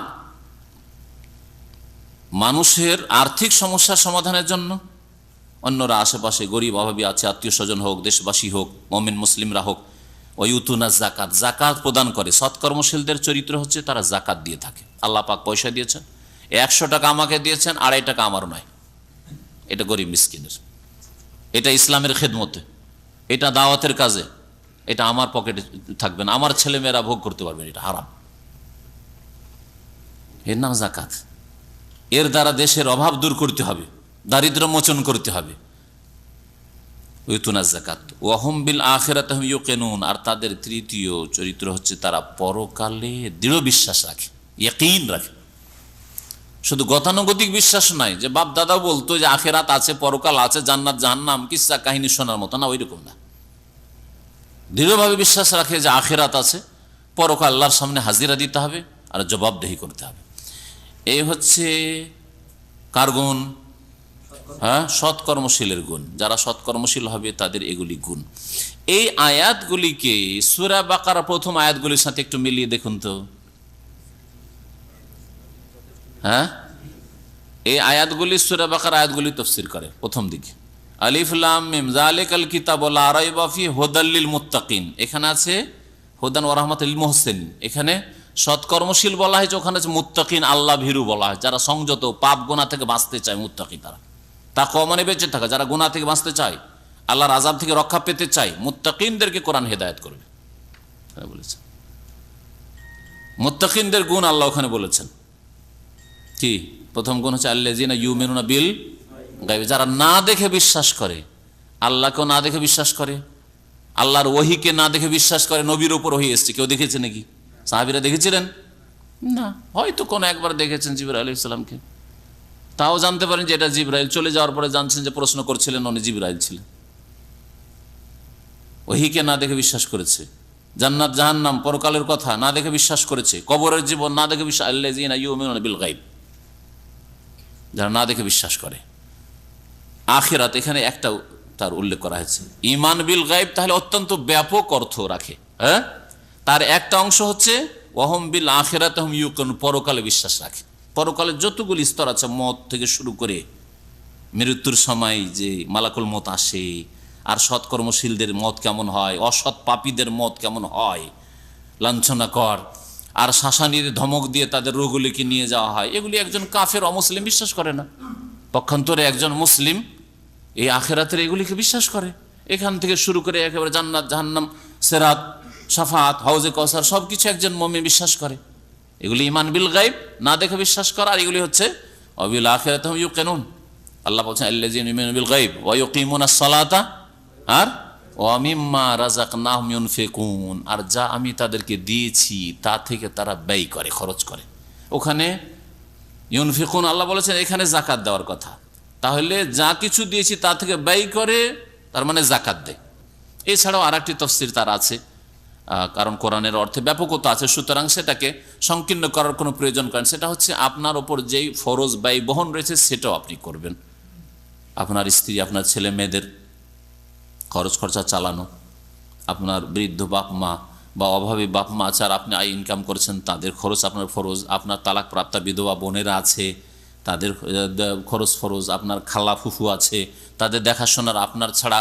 মানুষের আর্থিক সমস্যার সমাধানের জন্য, অন্যরা আশেপাশে গরিব অভাবী আছে, আত্মীয় স্বজন হোক, দেশবাসী হোক, মুমিন মুসলিমরা হোক, ওয়ুতুনা জাকাত, জাকাত প্রদান করে। সৎকর্মশীলদের চরিত্র হচ্ছে তারা জাকাত দিয়ে থাকে। আল্লাহ পাক পয়সা দিয়েছেন, 100 টাকা আমাকে দিয়েছেন, 2.5 টাকা আমার নয়, এটা গরিব মিসকিনের, এটা ইসলামের খেদমতে, এটা দাওয়াতের কাজে, এটা আমার পকেটে থাকবে না, আমার ছেলেমেয়েরা ভোগ করতে পারবে না, এটা হারাম। এর নাম জাকাত। এর দ্বারা দেশের অভাব দূর করতে হবে, দারিদ্র মোচন করতে হবে। ওয়াতুনা যাকাত ওয়াহুম বিল আখিরাতিহিম ইউকিনুন, আর তাদের তৃতীয় চরিত্র হচ্ছে তারা পরকালে দৃঢ় বিশ্বাস রাখে, ইয়াকিন রাখে। শুধু গতানুগতিক বিশ্বাস নাই যে বাপ দাদা বলতো যে আখিরাত আছে, পরকাল আছে, জান্নাত জাহান্নাম কিসসা কাহিনী শোনার মতো না, ওইরকম না। দৃঢ়ভাবে বিশ্বাস রাখে যে আখিরাত আছে, পরকাল আল্লাহর সামনে হাজিরা দিতে হবে আর জবাবদেহি করতে হবে। এই হচ্ছে কার গুণ? হ্যাঁ, সৎকর্মশীলের গুণ। যারা সৎকর্মশীল হবে তাদের এগুলি গুণ। এই আয়াতগুলিকে সূরা বাকারা প্রথম আয়াতগুলির সাথে একটু মিলিয়ে দেখুন তো। হ্যাঁ, এই আয়াতগুলি সূরা বাকারা আয়াতগুলি তাফসীর করে প্রথম দিকে। আলিফ লাম মিম যালিকাল কিতাবু লা রাইবা ফিহি হুদাল লিল মুত্তাকিন, এখানে আছে হুদান ওয়া রাহমাতুল লিল মুহসিনিন। এখানে সৎকর্মশীল বলা হয়েছে, ওখানে আছে মুত্তাকিন, আল্লাহ ভীরু বলা হয়, যারা সংযত, পাপ গুনাহ থেকে বাঁচতে চায় মুত্তাকি। তারা তাকওয়া মানে বেঁচে থাকা, যারা গুনাহ থেকে বাঁচতে চায়, আল্লাহর আযাব থেকে রক্ষা পেতে চায়, মুত্তাকিনদেরকে কোরআন হেদায়েত করবে বলেছেন। মুত্তাকিনদের গুণ আল্লাহ ওখানে বলেছেন কি? প্রথম গুণ হচ্ছে আল্লাযিনা ইউমিনুনা বিল গায়ব, যারা না দেখে বিশ্বাস করে, আল্লাহকেও না দেখে বিশ্বাস করে, আল্লাহর ওহীকে না দেখে বিশ্বাস করে। নবীর উপর ওহী এসেছে, কেউ দেখেছে নাকি? সাহাবীরা দেখেছিলেন না, হয়তো কোনো একবার দেখেছেন জিবরাইল আলাইহিস সালামকে, তাও জানতে পারেন যে এটা জিবরাইল। চলে যাওয়ার পরে জানছেন যে প্রশ্ন করছিলেন উনি জিবরাইল ছিলেন। ওহীকে না দেখে বিশ্বাস করেছে, জান্নাত জাহান্নাম পরকালের কথা না দেখে বিশ্বাস করেছে, কবরের জীবন না দেখে বিশ্বাস। আল্লাযিনা ইউমিনুনা বিল গায়ব, যারা না দেখে বিশ্বাস করে। আখিরাত এখানে একটা তার উল্লেখ করা হয়েছে, ঈমান বিল গায়ব, তাহলে অত্যন্ত ব্যাপক অর্থ রাখে। হ্যাঁ, তার একটা অংশ হচ্ছে ওয়াহুম বিল আখিরাতিহিম ইউকিনুন, পরকালে বিশ্বাস রাখে। পরকালের যতগুলি স্তর আছে, মত থেকে শুরু করে মৃত্যুর সময় যে মালাকুল মত আসে, আর সৎকর্মশীলদের মত কেমন হয়, অসৎ পাপীদের মত কেমন হয়, লাঞ্ছনা কর, আর শাসানির ধমক দিয়ে তাদের রোগগুলিকে নিয়ে যাওয়া হয়, এগুলি একজন কাফের অমুসলিম বিশ্বাস করে না। পক্ষান্তরে একজন মুসলিম এই আখিরাতের এগুলিকে বিশ্বাস করে। এখান থেকে শুরু করে একেবারে জান্নাত জাহান্নাম, সিরাত, শাফাত, হাউজে কাউসার সবকিছু একজন মুমিন বিশ্বাস করে। এগুলি ঈমান বিল গায়ব, না দেখে বিশ্বাস করা। আর এগুলি হচ্ছে ওয়াবিল আখিরাতিহিম ইউকিনুন। আল্লাহ বলছেন আল্লাযিনা ইউমিনুনা বিল গায়ব ওয়া ইউকিমুনাস সালাতা আর ওয়া মিম্মা রাযাকনাহুম ইউনফিকুন, আর যা আমি তাদেরকে দিয়েছি তা থেকে তারা ব্যয় করে, খরচ করে। ওখানে ইউনফিকুন আল্লাহ বলেছেন, এখানে যাকাত দেওয়ার কথা। তাহলে যা কিছু দিয়েছি তা থেকে ব্যয় করে, তার মানে যাকাত দেয়। এছাড়াও আর একটি তাফসীর তার আছে, কারণ কোরআনের অর্থে ব্যাপকতা আছে, সুতরাং সেটাকে সংকীর্ণ করার কোনো প্রয়োজন করেন। সেটা হচ্ছে আপনার ওপর যেই ফরজ ব্যয় বহন রয়েছে সেটাও আপনি করবেন। আপনার স্ত্রী, আপনার ছেলে মেয়েদের খরচ খরচা চালানো, আপনার বৃদ্ধ বাপ মা বা অভাবী বাপ মা আছে আর আপনি আয় ইনকাম করেছেন, তাদের খরচ আপনার ফরজ। আপনার তালাক প্রাপ্তা বিধবা বোনেরা আছে, তাদের খরচ ফরজ। আপনার খালা ফুফু আছে, তাদের দেখাশোনার আপনার ছাড়া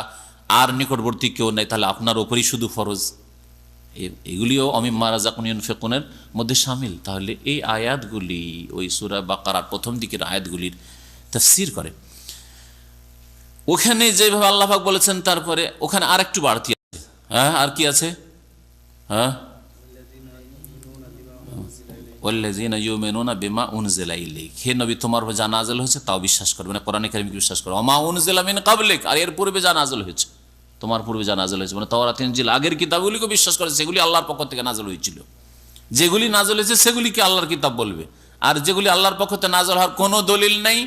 আর নিকটবর্তী কেউ নেই, তাহলে আপনার ওপরই শুধু ফরজ। এগুলিও মিম্মা রাযাকনাহুম ইউনফিকুনের মধ্যে শামিল। তাহলে এই আয়াতগুলি ওই সূরা বাকারার প্রথম দিকের আয়াতগুলির তাফসীর করে। ওখানে যেভাবে আল্লাহ পাক বলেছেন, তারপরে ওখানে আর একটু বাড়তি আছে। হ্যাঁ, আর কি আছে? হ্যাঁ, ওয়াল্লাযিনা ইউমিনুনা বিমা উনজিলা ইলাইক, হে নবী তোমার উপর যা নাযিল হয়েছে তাও বিশ্বাস করবে না, কোরআনে কারীমকে বিশ্বাস করো। ওয়া মা উনজিলা মিন ক্বাবলিক, আর এর পূর্বে যা নাযিল হয়েছে, তোমার পূর্বে যা নাযিল হয়েছে, মানে তাওরাত ইনজিল আগের কিতাবগুলিকে বিশ্বাস করে, সেগুলি আল্লাহর পক্ষ থেকে নাযিল হয়েছিল। যেগুলি নাযিল হয়েছে সেগুলিকে আল্লাহর কিতাব বলবে, আর যেগুলি আল্লাহর পক্ষ থেকে নাযিল হওয়ার কোনো দলিল নেই,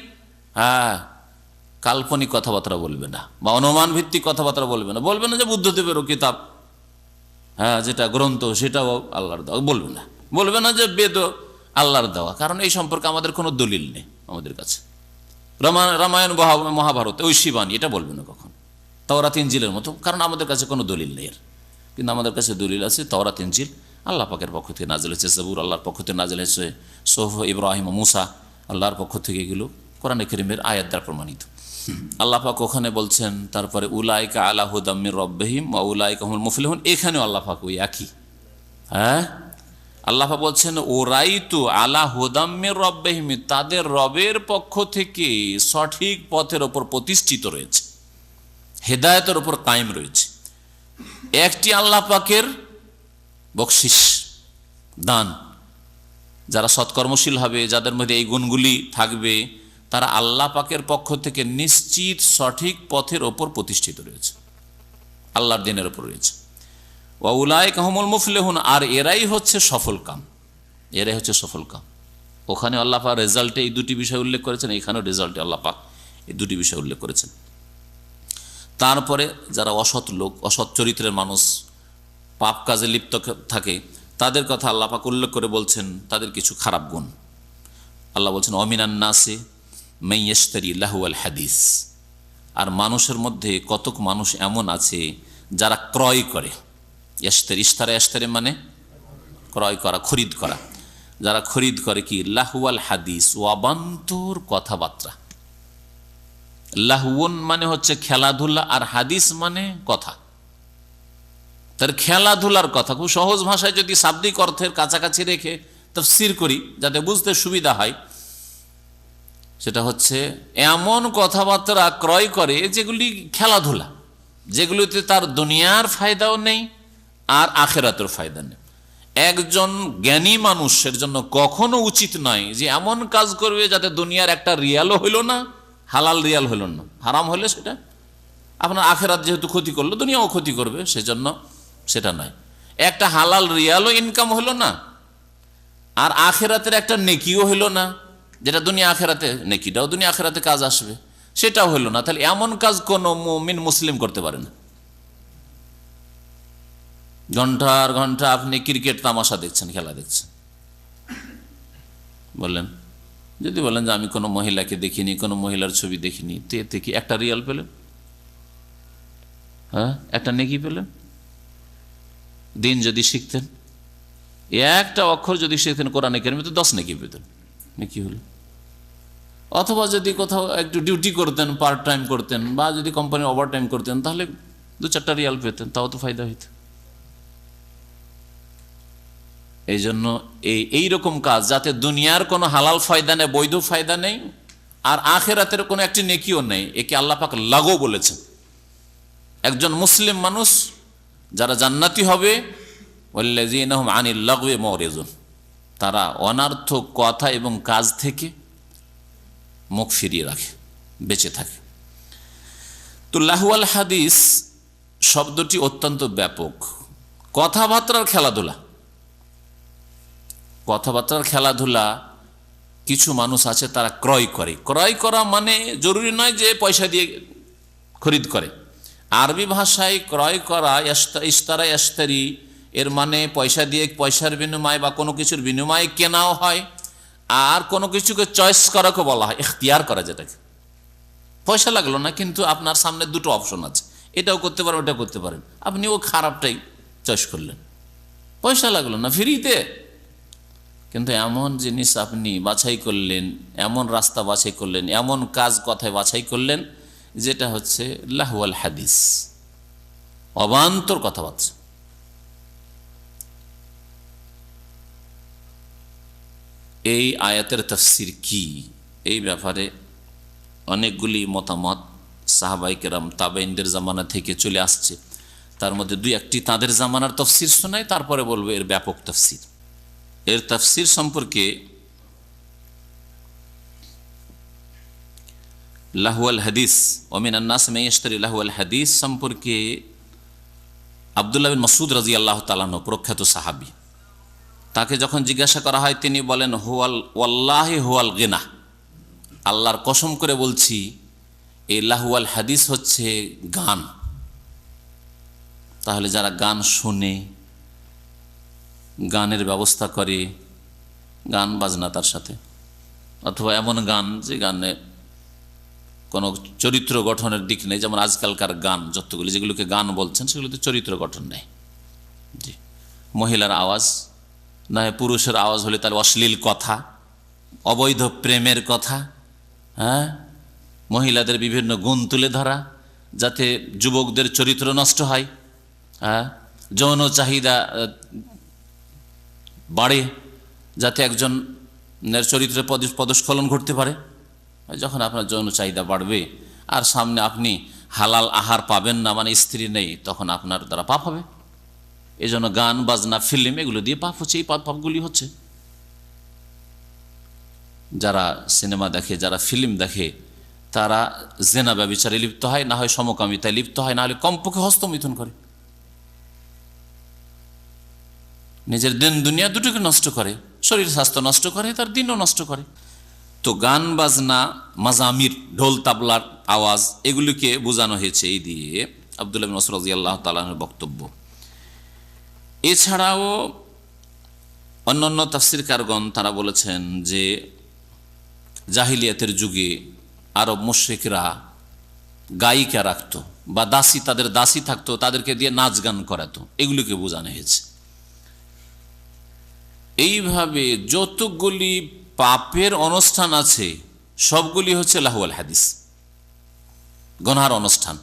হ্যাঁ, কাল্পনিক কথাবার্তা বলবে না বা অনুমান ভিত্তিক কথাবার্তা বলবে না। বলবে না যে বুদ্ধদেবেরও কিতাব, হ্যাঁ, যেটা গ্রন্থ সেটাও আল্লাহর দেওয়া, বলবে না। বলবে না যে বেদ আল্লাহর দেওয়া, কারণ এই সম্পর্কে আমাদের কোনো দলিল নেই আমাদের কাছে। রামায়ণ মহাভারত ঐশীবাণী এটা বলবে না কখন, তাওরাত ইনজিলের মতো, কারণ আমাদের কাছে কোনো দলিল নেই এর। কিন্তু আমাদের কাছে দলিল আছে, তাওরাত ইনজিল আল্লাহ পাকের পক্ষ থেকে নাযিল হয়েছে, জবুর আল্লাহর পক্ষ থেকে নাযিল হয়েছে, সুহুফ ইব্রাহিম ও মুসা আল্লাহর পক্ষ থেকে এগুলো কোরআনে কারীমের আয়াত দ্বারা প্রমাণিত। আল্লাহ পাক ওখানে বলছেন তারপরে উলাইকা আলা হুদাম মির রাব্বিহিম ওয়া উলাইকা হুমুল মুফলিহুন, এখানেও আল্লাহ পাক ওই একই। হ্যাঁ, আল্লাহ পাক বলছেন ওরাই তো আলা হুদাম মির রাব্বিহিম, তাদের রবের পক্ষ থেকে সঠিক পথের ওপর প্রতিষ্ঠিত রয়েছে, হেদায়েতের ওপর কায়েম রয়েছে। একটি আল্লাহ পাকের বকশিস, দান। যারা সৎকর্মশীল হবে, যাদের মধ্যে এই গুণগুলি থাকবে, তারা আল্লাহ পাকের পক্ষ থেকে নিশ্চিত সঠিক পথের ওপর প্রতিষ্ঠিত রয়েছে, আল্লাহর দ্বীনের ওপর রয়েছে। ওয়া উলাইকা হুমুল মুফলিহুন, আর এরাই হচ্ছে সফল কাম, এরাই হচ্ছে সফল কাম। ওখানে আল্লাহ পাক রেজাল্টে এই দুটি বিষয় উল্লেখ করেছেন, এখানেও রেজাল্টে আল্লাহ পাক এই দুটি বিষয় উল্লেখ করেছেন। তারপরে যারা অসৎ লোক, অসৎ চরিত্রের মানুষ, পাপ কাজে লিপ্ত থাকে, তাদের কথা আল্লাহ পাক উল্লেখ করে বলছেন তাদের কিছু খারাপ গুণ। আল্লাহ বলছেন অমিনান নাসে মাই ইয়াশতারি লাহুয়াল হাদিস, আর মানুষের মধ্যে কতক মানুষ এমন আছে যারা ক্রয় করে। ইয়াশতারি, ইশতারা ইয়াশতারি মানে ক্রয় করা, খরিদ করা। যারা খরিদ করে কি লাহুয়াল হাদিস, অবান্তর কথাবার্তা। লাহুন মানে হচ্ছে খেলাধুলা, আর হাদিস মানে কথা। তার খেলাধুলার কথা খুব সহজ ভাষায় যদি শাব্দিক অর্থের কাছাকাছি রেখে তাফসীর করি যাতে বুঝতে সুবিধা হয়, সেটা হচ্ছে এমন কথাবার্তা ক্রয় করে যেগুলি খেলাধুলা, যেগুলিতে তার দুনিয়ার ফায়দাও নেই আর আখেরাতের ফায়দা নেই। একজন জ্ঞানী মানুষের জন্য কখনো উচিত নয় যে এমন কাজ করবে যাতে দুনিয়ার একটা রিয়ালও হইল না, হালাল রিয়াল হইল না, হারাম হলে সেটা আপনার আখেরাত যেহেতু ক্ষতি করলো, দুনিয়াও ক্ষতি করবে, সেজন্য সেটা নয়। একটা হালাল রিয়ালও ইনকাম হলো না, আর আখেরাতের একটা নেকিও হইল না, যেটা দুনিয়া আখেরাতে, নেকিটাও দুনিয়া আখেরাতে কাজ আসবে, সেটাও হইল না। তাহলে এমন কাজ কোনো মুমিন মুসলিম করতে পারে না। ঘন্টার ঘন্টা আপনি ক্রিকেট তামাশা দেখছেন, খেলা দেখছেন, বললেন, যদি বলেন যে আমি কোনো মহিলাকে দেখিনি, কোনো মহিলার ছবি দেখিনি, তো এতে কি একটা রিয়াল পেলেন? হ্যাঁ, একটা নেকি পেলেন? দিন যদি শিখতেন, একটা অক্ষর যদি শিখতেন কোরআনে কারিমে, তো 10 নেকি পেতেন, নেকি হলো। অথবা যদি কোথাও একটু ডিউটি করতেন, পার্ট টাইম করতেন, বা যদি কোম্পানির ওভার টাইম করতেন, তাহলে 2-4টা রিয়াল পেতেন, তাও তো ফায়দা হইত। এই জন্য এই রকম কাজ যাতে দুনিয়ার কোনো হালাল ফায়দা নেই, বৈধ ফায়দা নেই, আর আখেরাতের কোনো একটি নেকিও নেই, একে আল্লাহ পাক লাগো বলেছেন। একজন মুসলিম মানুষ যারা জান্নাতি হবে, ওয়াল্লাযীনা হুম আনিল লাগওয়ি মুরিজুন, তারা অনার্থক কথা এবং কাজ থেকে মুখ ফিরিয়ে রাখে, বেঁচে থাকে। তো লাহওয়াল হাদিস শব্দটি অত্যন্ত ব্যাপক। কথাবার্তার খেলাধুলা, কথাবার্তার খেলাধুলা কিছু মানুষ আছে তারা ক্রয় করে। ক্রয় করা মানে জরুরি নয় যে পয়সা দিয়ে খরিদ করে। আরবি ভাষায় ক্রয় করা, ইশতারা ইয়াশতারি, এর মানে পয়সা দিয়ে, পয়সার বিনিময়ে বা কোনো কিছুর বিনিময়ে কেনাও হয়, আর কোনো কিছুকে চয়েস করাকে বলা হয় ইখতিয়ার করা, যেটাকে পয়সা লাগলো না কিন্তু আপনার সামনে দুটো অপশন আছে, এটাও করতে পারেন, ওটাও করতে পারেন, আপনি ও খারাপটাই চয়েস করলেন, পয়সা লাগলো না, ফ্রিতে। কিন্তু এমন জিনিস আপনি বাছাই করলেন, এমন রাস্তা বাছাই করলেন, এমন কাজ কথায় বাছাই করলেন, যেটা হচ্ছে লাহওয়াল হাদিস, অবান্তর কথাবার্তা। এই আয়াতের তাফসীর কি, এই ব্যাপারে অনেকগুলি মতামত সাহাবায়ে কেরাম, তাবেঈনদের জামানা থেকে চলে আসছে। তার মধ্যে 2-1টি তাদের জামানার তাফসীর শোনায়, তারপরে বলবো এর ব্যাপক তাফসীর। এর তাফসীর সম্পর্কে লাহওয়াল হাদিস ওমিনান নাস মান ইয়াশতারি লাহওয়াল হাদিস সম্পর্কে আব্দুল্লাহ বিন মাসউদ রাদিয়াল্লাহু তাআলা আনহু, প্রখ্যাত সাহাবী, তাকে যখন জিজ্ঞাসা করা হয় তিনি বলেন ওয়াল্লাহি হুয়াল গিনা, আল্লাহর কসম করে বলছি এই লাহওয়াল হাদিস হচ্ছে গান। তাহলে যারা গান শোনে, গানের ব্যবস্থা করে, গান বাজনা তার সাথে, অথবা এমন গান যে গানে কোনো চরিত্র গঠনের দিক নেই, যেমন আজকালকার গান যতগুলি যেগুলোকে গান বলছেন সেগুলোতে চরিত্র গঠন নেই। জি, মহিলার আওয়াজ না পুরুষের আওয়াজ হলে তার অশ্লীল কথা, অবৈধ প্রেমের কথা, হ্যাঁ, মহিলাদের বিভিন্ন গুণ তুলে ধরা যাতে যুবকদের চরিত্র নষ্ট হয়, হ্যাঁ, যৌন চাহিদা বাড়ে যাতে একজনের চরিত্রে পদস্খলন ঘটতে পারে। যখন আপনার যৌন চাহিদা বাড়বে আর সামনে আপনি হালাল আহার পাবেন না, মানে স্ত্রী নেই, তখন আপনার দ্বারা পাপ হবে। এই জন্য গান বাজনা ফিল্ম এগুলো দিয়ে পাপ হচ্ছে, এই পাপগুলি হচ্ছে। যারা সিনেমা দেখে, যারা ফিল্ম দেখে, তারা জেনা ব্যভিচারে লিপ্ত হয়, না হয় সমকামিতায় লিপ্ত হয়, না হলে কমপক্ষে হস্তমিথুন করে, নিজের দিন দুনিয়া দুটোকে নষ্ট করে, শরীর স্বাস্থ্য নষ্ট করে, তার দিনও নষ্ট করে। তো গান বাজনা, মাজামির, ঢোল তাবলার আওয়াজ, এগুলিকে বোঝানো হয়েছে এই দিয়ে। আব্দুল্লাহ ইবনে মাসউদ রাদিয়াল্লাহু তাআলার বক্তব্য। এছাড়াও অন্যান্য তাফসীরকারগণ তারা বলেছেন যে জাহিলিয়াতের যুগে আরব মুশরিকরা গায়িকা রাখতো বা দাসী, তাদের দাসী থাকতো, তাদেরকে দিয়ে নাচ গান করাতো, এগুলিকে বোঝানো হয়েছে। এইভাবে যতগুলি পাপের অনুষ্ঠান আছে সবগুলি হচ্ছে লাহওয়াল হাদিস, গুনার অনুষ্ঠান,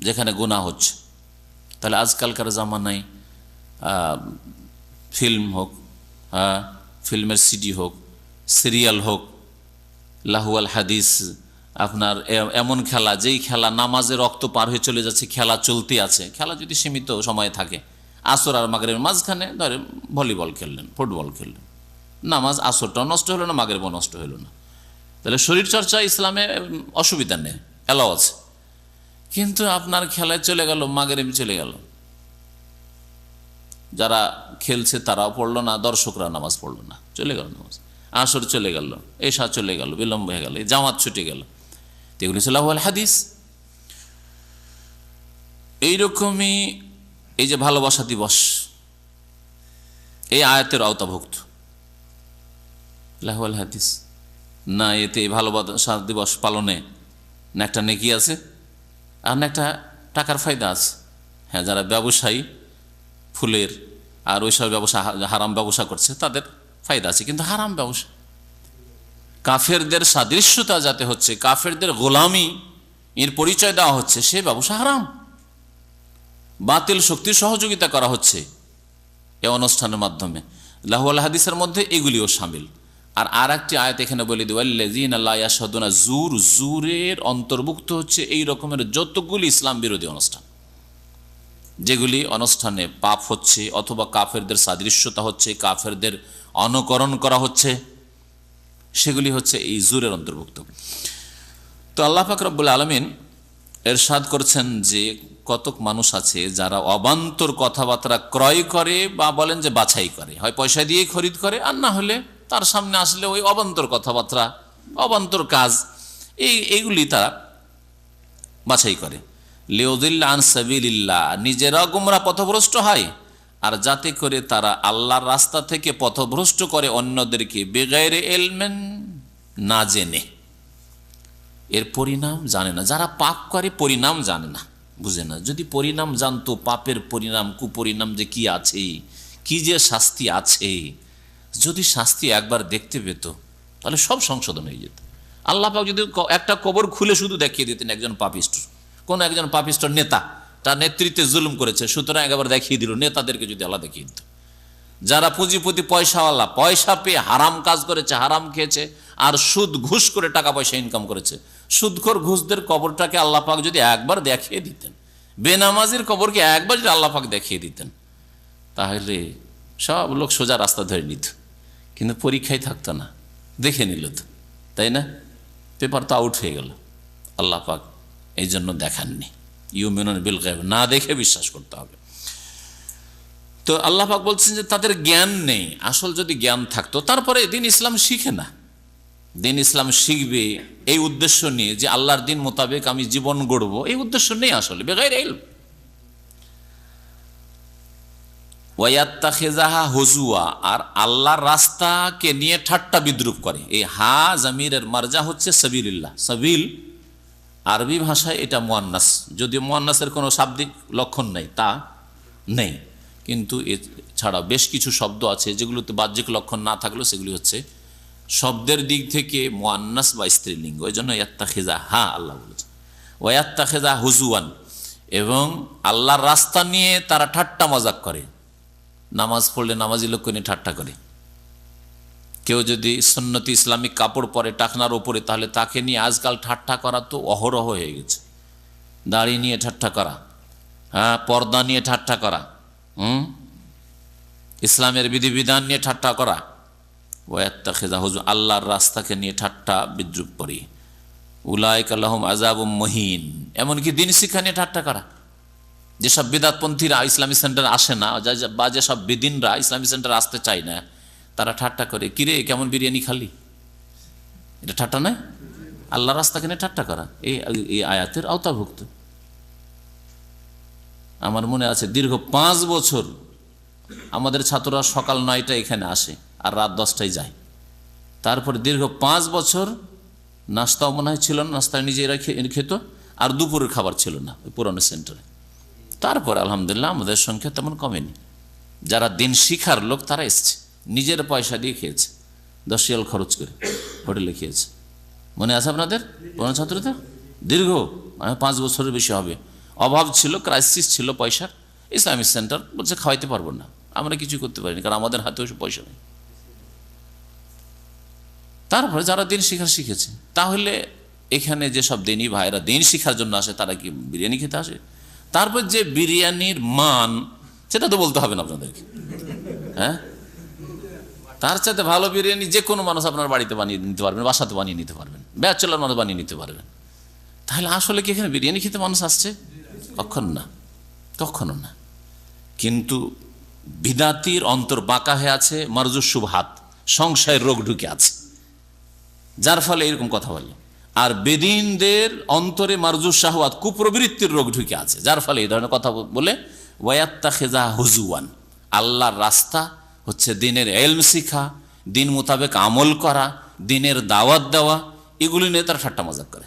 যেখানে গুনাহ হচ্ছে। তাহলে আজকালকার জামানায় ফিল্ম হোক, ফিল্মের সিডি হোক, সিরিয়াল হোক, লাহওয়াল হাদিস, আপনার এমন খেলা, যেই খেলা নামাজে রক্ত পার হয়ে চলে যাচ্ছে, খেলা চলতে আছে, খেলা যদি সীমিত সময় থাকে, আসর আর মাগরিবের মাঝখানে ধরেন ভলিবল খেললেন, ফুটবল খেললেন, নামাজ আসরটাও নষ্ট হলো না, মাগরিবও নষ্ট হলো না, তাহলে শরীর চর্চা ইসলামে অসুবিধা নেই, এলাও আছে। কিন্তু আপনার খেলায় চলে গেল, মাগরিব চলে গেল, যারা খেলছে তারাও পড়লো না, দর্শকরা নামাজ পড়লো না, চলে গেল নামাজ, আসর চলে গেল, এশা চলে গেল, বিলম্ব হয়ে গেল, জামাত ছুটে গেল, এগুলি হচ্ছে লাহওয়াল হাদিস। এইরকমই এই যে ভালোবাসা দিবস, এই আয়াতের আওতাভুক্ত লাহওয়াল হাদিস না? এতে ভালোবাসা দিবস পালনে না একটা নেকি আছে আর না একটা টাকার ফায়দা আছে। হ্যাঁ, যারা ব্যবসায়ী ফুলের আর ওইসব ব্যবসা, হারাম ব্যবসা করছে, তাদের ফায়দা আছে, কিন্তু হারাম ব্যবসা, কাফেরদের সাদৃশ্যতা যাতে হচ্ছে, কাফেরদের গোলামি এর পরিচয় দেওয়া হচ্ছে, সে ব্যবসা হারাম, বাতিল শক্তির সহযোগিতা করা হচ্ছে এ অনুষ্ঠানের মাধ্যমে। লাহওয়াল হাদিসের মধ্যে এগুলিও শামিল। আর একটি আয়াত এখানে বলে দিই, ওয়াল্লাযীনা লা ইয়াশহাদুনা জুর, জুরের অন্তর্ভুক্ত হচ্ছে এই রকমের যতগুলি ইসলাম বিরোধী অনুষ্ঠান, যেগুলি অনুষ্ঠানে পাপ হচ্ছে অথবা কাফেরদের সাদৃশ্যতা হচ্ছে, কাফেরদের অনুকরণ করা হচ্ছে, সেগুলি হচ্ছে এই জুরের অন্তর্ভুক্ত। তো আল্লাহ পাক রব্বুল আলামিন এরশাদ করছেন যে কতক মানুষ আছে যারা অবান্তর কথাবার্তা ক্রয় করে বা বলেন যে বাছাই করে, হয় পয়সা দিয়ে খরিদ করে, আর না হলে তার সামনে আসলে ওই অবান্তর কথাবার্তা, অবান্তর কাজ, এইগুলি তারা বাছাই করে। লিউযিল্লা আন সাবিলিল্লাহ, নিজেরা গোমরাহ পথভ্রষ্ট হয়, আর যাতে করে তারা আল্লাহর রাস্তা থেকে পথভ্রষ্ট করে অন্যদেরকে, বেগাইরে ইলমিন, না জেনে, এর পরিণাম জানে না। যারা পাপ করে পরিণাম জানে না, বুঝে না। যদি পরিণাম জানতো, পাপের পরিণাম, কুপরিণাম যে কি আছে, কি যে শাস্তি আছে, যদি শাস্তি একবার দেখতে পেত তাহলে সব সংশোধন হয়ে যেত। আল্লাহ পাক যদি একটা কবর খুলে শুধু দেখিয়ে দিতেন একজন পাপিষ্ট, কোন একজন পাপিষ্ট নেতা তার নেতৃত্বে জুলুম করেছে, সুতরাং একবার দেখিয়ে দিল, নেতাদেরকে যদি আল্লাহ দেখিয়ে দিত, যারা পুঁজিপতি পয়সাওয়ালা, পয়সা পেয়ে হারাম কাজ করেছে, হারাম খেয়েছে, আর সুদ ঘুষ করে টাকা পয়সা ইনকাম করেছে, সুদখোর ঘুষদের কবরটাকে আল্লাহ পাক যদি একবার দেখিয়ে দিতেন, বেনামাজির কবরকে একবার যদি আল্লাহ পাক দেখিয়ে দিতেন, তাহলে সব লোক সোজা রাস্তা ধরে নিত, কিন্তু পরীক্ষায় থাকতো না, দেখে নিল তো, তাই না? পেপার তো আউট হয়ে গেল। আল্লাহ পাক এই জন্য দেখাননি, ইউমিনুনা বিল গায়ব, না দেখে বিশ্বাস করতে হবে। তো আল্লাহ পাক বলছেন যে তাদের জ্ঞান নেই। আসল যদি জ্ঞান থাকতো, তারপরে দিন ইসলাম শিখে না, দিন ইসলাম শিখবে এই উদ্দেশ্য নিয়ে যে আল্লাহর দিন মোতাবেক আমি জীবন গড়বো, এই উদ্দেশ্য নেই আসলে, বেগাইর ইলম। ওয়ায়াত্তাখিযাহা হুজুয়া, আর আল্লাহর রাস্তাকে নিয়ে ঠাট্টা বিদ্রুপ করে। এই হা জামিরের মারজা হচ্ছে সাবিলিল্লাহ। সাবিল আরবি ভাষায় এটা মুয়ান্নাস, যদিও মুয়ান্নাসের কোনো শাব্দিক লক্ষণ নেই, তা নেই, কিন্তু এছাড়া বেশ কিছু শব্দ আছে যেগুলোতে বাহ্যিক লক্ষণ না থাকলেও সেগুলি হচ্ছে শব্দের দিক থেকে মুআন্নাস বা স্ত্রীলিঙ্গ, ওই জন্য ইয়াত্তাখিযা হা আল্লাহ বলেছেন, ওয়া ইয়াত্তাখিযা হুজুয়ান, এবং আল্লাহর রাস্তা নিয়ে তারা ঠাট্টা মজাক করে। নামাজ পড়লে নামাজি লোককে নিয়ে ঠাট্টা করে। কেউ যদি সুন্নতি ইসলামিক কাপড় পরে টাকনার ওপরে, তাহলে তাকে নিয়ে আজকাল ঠাট্টা করা তো অহরহ হয়ে গেছে। দাড়ি নিয়ে ঠাট্টা করা, হ্যাঁ, পর্দা নিয়ে ঠাট্টা করা, ইসলামের বিধিবিধান নিয়ে ঠাট্টা করা, ওয়াত্তাখিযা হুজুয়ান, আল্লাহর রাস্তাকে নিয়ে ঠাট্টা বিদ্রুপ করি। উলাইকা লাহুম আযাবুম মুহিন, এমনকি দিন শিক্ষা নিয়ে ঠাট্টা করা। যেসব বিদাতপন্থীরা ইসলামী সেন্টার আসে না, বা যেসব বেদিনরা ইসলামী সেন্টার আসতে চায় না, তারা ঠাট্টা করে, কিরে কেমন বিরিয়ানি খালি, এটা ঠাট্টা নয়? আল্লাহ রাস্তাকে নিয়ে ঠাট্টা করা এই আয়াতের আওতাভুক্ত। আমার মনে আছে দীর্ঘ 5 বছর আমাদের ছাত্ররা সকাল 9টায় এখানে আসে আর রাত 10টায় যায়। তারপরে দীর্ঘ 5 বছর নাস্তাও মনে হয় ছিল না, নাস্তা নিজেরা খেত, আর দুপুরের খাবার ছিল না ওই পুরানো সেন্টারে। তারপর আলহামদুলিল্লাহ আমাদের সংখ্যা তেমন কমেনি। যারা দিন শিখার লোক তারা এসছে, নিজের পয়সা দিয়ে খেয়েছে, 10 রিয়াল খরচ করে হোটেলে খেয়েছে। মনে আছে আপনাদের পুরানো ছাত্রদের? দীর্ঘ 5 বছরের বেশি হবে। অভাব ছিল, ক্রাইসিস ছিল পয়সার। ইসলামিক সেন্টার বলছে খাওয়াইতে পারবো না, আমরা কিছু করতে পারিনি, কারণ আমাদের হাতেও পয়সা নেই। তারপরে যারা দিন শিখার শিখেছে, তাহলে এখানে যেসব দিনী ভাইরা দিন শিখার জন্য আসে, তারা কি বিরিয়ানি খেতে আসে? তারপর যে বিরিয়ানির মান, সেটা তো বলতে হবে না আপনাদেরকে, হ্যাঁ? তার চাইতে ভালো বিরিয়ানি যে কোনো মানুষ আপনার বাড়িতে বানিয়ে নিতে পারবেন, বাসাতে বানিয়ে নিতে পারবেন, ব্যাচেলর মানুষ বানিয়ে নিতে পারবেন। তাহলে আসলে কি এখানে বিরিয়ানি খেতে মানুষ আসছে? কখনো না, কখনো না। কিন্তু বিদাতির অন্তর বাঁকা হয়ে আছে, মারজুস শুবহাত, সংশয়ের রোগ ঢুকে আছে, যার ফলে এরকম কথা বলে। আর বেদিনদের অন্তরে মারজুস শাহওয়াত, কুপ্রবৃত্তির রোগ ঢুকে আছে, যার ফলে এই ধরনের কথা বলে। ওয়াত্তাখিযা হুজুয়ান, আল্লাহর রাস্তা হচ্ছে দিনের ইলম শিখা, দিন মোতাবেক আমল করা, দিনের দাওয়াত দেওয়া, এগুলি নিয়ে তারা ঠাট্টা মজাক করে।